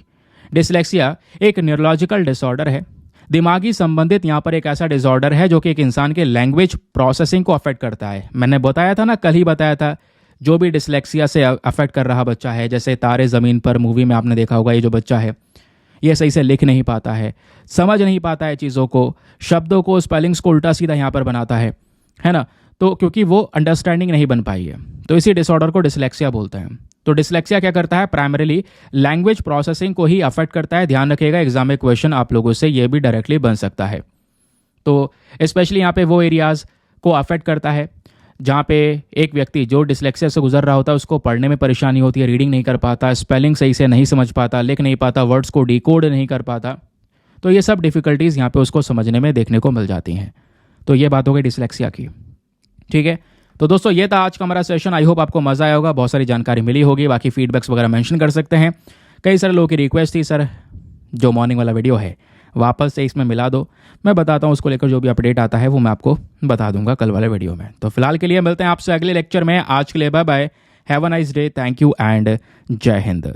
डिसलेक्सिया एक न्यूरोलॉजिकल डिसऑर्डर है, दिमागी संबंधित यहाँ पर एक ऐसा डिसऑर्डर है जो कि एक इंसान के लैंग्वेज प्रोसेसिंग को अफेक्ट करता है। मैंने बताया था ना, कल ही बताया था, जो भी डिसलेक्सिया से अफेक्ट कर रहा बच्चा है, जैसे तारे ज़मीन पर मूवी में आपने देखा होगा, ये जो बच्चा है ये सही से लिख नहीं पाता है, समझ नहीं पाता है चीज़ों को, शब्दों को, स्पेलिंग्स को उल्टा सीधा यहाँ पर बनाता है ना। तो क्योंकि वो अंडरस्टैंडिंग नहीं बन पाई है, तो इसी डिसऑर्डर को डिसलेक्सिया बोलते हैं। तो डिसलेक्सिया क्या करता है? प्राइमरीली लैंग्वेज प्रोसेसिंग को ही अफेक्ट करता है। ध्यान रखिएगा, एग्जाम में क्वेश्चन आप लोगों से ये भी डायरेक्टली बन सकता है। तो स्पेशली यहाँ पे वो एरियाज को अफेक्ट करता है जहाँ पे एक व्यक्ति जो डिसलेक्सिया से गुजर रहा होता है उसको पढ़ने में परेशानी होती है, रीडिंग नहीं कर पाता, स्पेलिंग सही से नहीं समझ पाता, लिख नहीं पाता, वर्ड्स को डिकोड नहीं कर पाता। तो ये सब डिफ़िकल्टीज़ यहाँ पे उसको समझने में देखने को मिल जाती हैं। तो ये बात हो गई डिसलेक्सिया की। ठीक है, तो दोस्तों ये था आज का हमारा सेशन। आई होप आपको मज़ा आया होगा, बहुत सारी जानकारी मिली होगी। बाकी फीडबैक्स वगैरह मेंशन कर सकते हैं। कई सारे लोगों की रिक्वेस्ट थी, सर जो मॉर्निंग वाला वीडियो है वापस से इसमें मिला दो। मैं बताता हूँ, उसको लेकर जो भी अपडेट आता है वो मैं आपको बता दूंगा कल वाले वीडियो में। तो फिलहाल के लिए मिलते हैं आपसे अगले लेक्चर में। आज के लिए bye bye, have a nice day, thank you and Jai Hind.